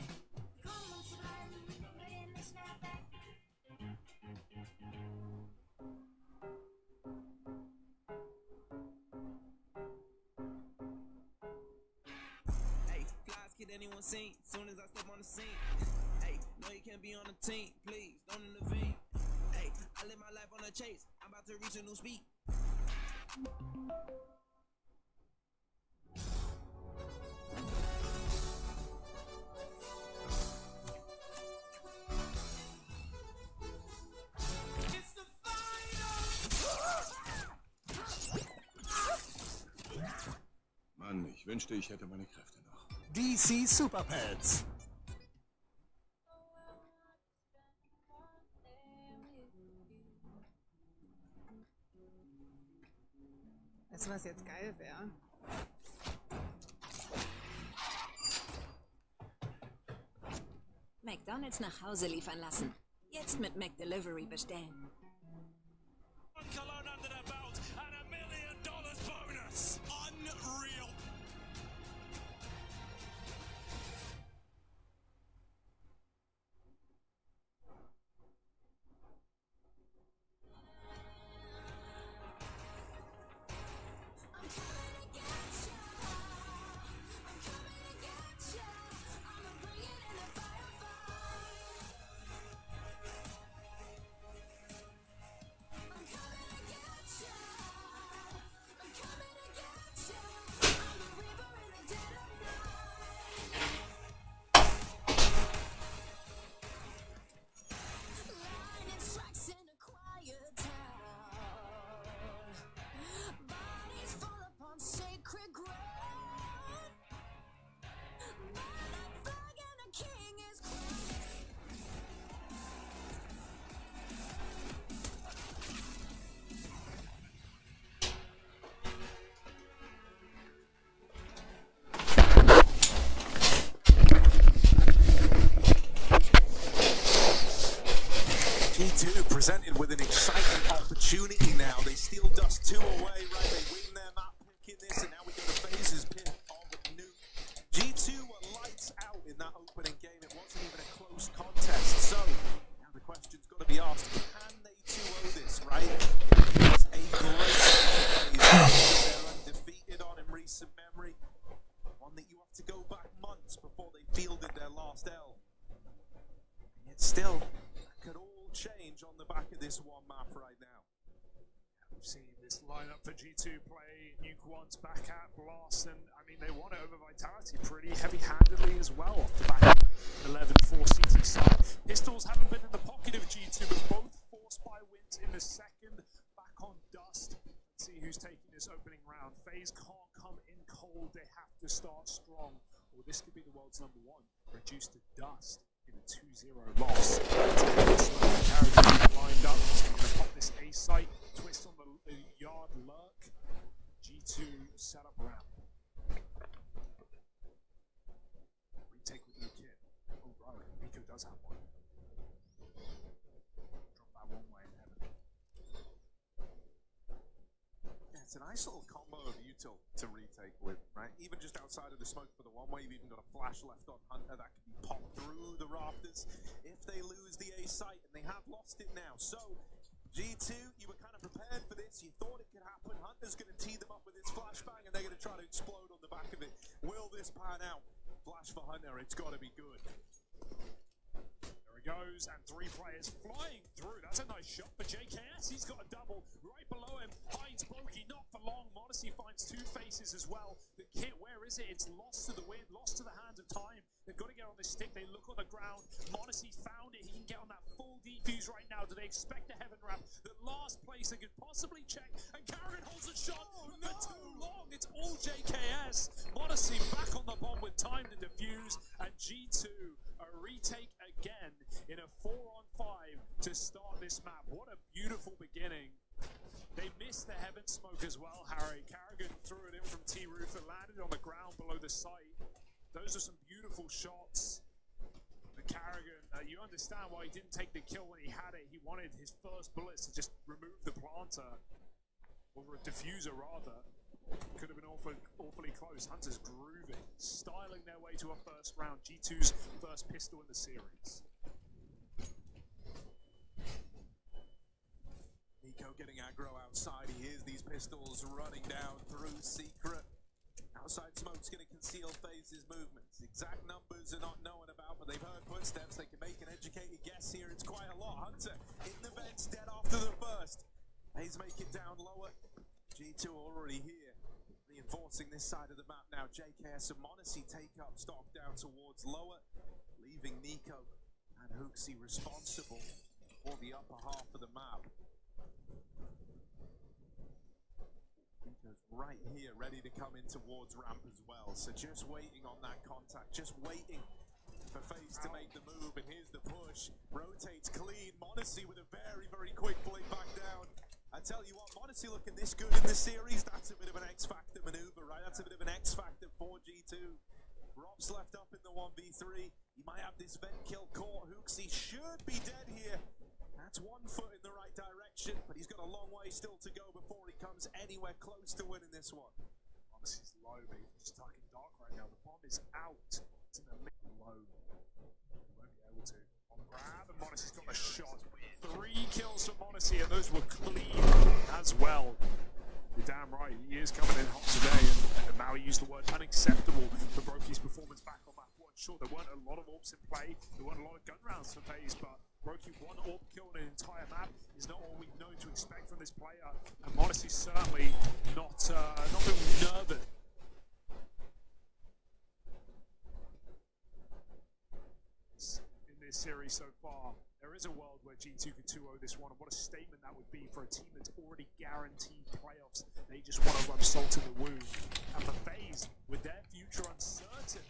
Hey, flies get anyone seen soon as I step on the scene. Hey, no, you can't be on the team, please don't intervene. Hey, I live my life on a chase. I'm about to reach a new speed. Mann, ich wünschte, ich hätte meine Kräfte noch. DC Super Pets. Weißt du, was jetzt geil wäre? McDonald's nach Hause liefern lassen. Jetzt mit McDelivery bestellen. Cologne under their belt and $1 million bonus. Unreal. Presented with an exciting opportunity now. They steal Dust 2 away, right? They win their map pick in this, and now we get the FAZE's pick of the nuke. G2 were lights out in that opening game. It wasn't even a close contest. So, now the question's got to be asked, can they 2-0 this, right? It's a great FAZE. They're undefeated on in recent memory. One that you have to go back months before they fielded their last L. And yet still, that could all change on the back of this one map right now. We've seen this lineup for G2 play Nuke once back at Blast, and I mean they won it over Vitality pretty heavy-handedly as well off the back of 11-4 CT side. Pistols haven't been in the pocket of G2, but both forced by wins in the second. Back on Dust. Let's see who's taking this opening round. FaZe can't come in cold, they have to start strong, or this could be the world's #1, reduced to dust in a 2-0 loss. Carrigan lined up, going to pop this A site, twist on the yard lurk. G2 set up round. Retake with no kit. Oh right, Nico does have one. Drop that one way in heaven. Yeah, it's a nice little combo of util to retake with, Wave even got a flash left on Hunter that can be popped through the rafters if they lose the A site, and they have lost it now. So G2, you were kind of prepared for this. You thought it could happen. Hunter's going to tee them up with his flashbang, and they're going to try to explode on the back of it. Will this pan out? Flash for Hunter, it's got to be good. There he goes, and 3 players flying through. That's a nice shot for JKS. He's got a double right below him. Hides Brokey, not for long. Modesty finds 2 faces as well. The kit, where is it? It's lost to the wind, lost to the hands of time. They've got to get on this stick. They look on the ground. Modesty found it. He can get on that full defuse right now. Do they expect a heaven wrap? The last place they could possibly check. And Carrigan holds a shot for too long. It's all JKS. Modesty back on the bomb with time to defuse. And G2 a retake again in a 4-on-5 to start this map. What a beautiful beginning. They missed the heaven smoke as well, Harry. Carrigan threw it in from T-Roof and landed on the ground below the site. Those are some beautiful shots. But Carrigan, you understand why he didn't take the kill when he had it. He wanted his first bullets to just remove the planter, or a diffuser rather. Could have been awfully close. Hunter's grooving, styling their way to a first round. G2's first pistol in the series. Nico getting aggro outside. He hears these pistols running down through Secret. Outside smoke's going to conceal FaZe's movements. Exact numbers are not known about, but they've heard footsteps. They can make an educated guess here. It's quite a lot. Hunter in the vents, dead after the first. FaZe make it down lower. G2 already here, reinforcing this side of the map now. JKS and Monacy take up stock down towards lower, leaving Nico and Hooksy responsible for the upper half of the map. Nico's right here, ready to come in towards ramp as well. So just waiting on that contact, just waiting for FaZe to make the move. And here's the push, rotates clean. Monacy with a very, very quick flick back down. I tell you what, Monacy looking this good in this series, that's a bit of an X-Factor maneuver, right? That's a bit of an X-Factor for G2. Rob's left up in the 1v3. He might have this vent kill caught. Hooksy should be dead here. That's 1 foot in the right direction, but he's got a long way still to go before he comes anywhere close to winning this one. Monacy's low, but he's stuck in dark right now. The bomb is out. It's in the middle low. Won't be able to. On grab, and Monacy's got a shot. 3 kills for Monacy, and those were clean as well. You're damn right, he is coming in hot today, and Maui used the word unacceptable for Brokey's performance back on map 1. Sure, there weren't a lot of orbs in play, there weren't a lot of gun rounds for FaZe, but Brokey 1 orb kill in an entire map is not what we've known to expect from this player, and Monacy's certainly not been nervous. In this series so far, there is a world where G2 could 2-0 this one, and what a statement that would be for a team that's already guaranteed playoffs. They just want to rub salt in the wound. And for FaZe, with their future uncertain,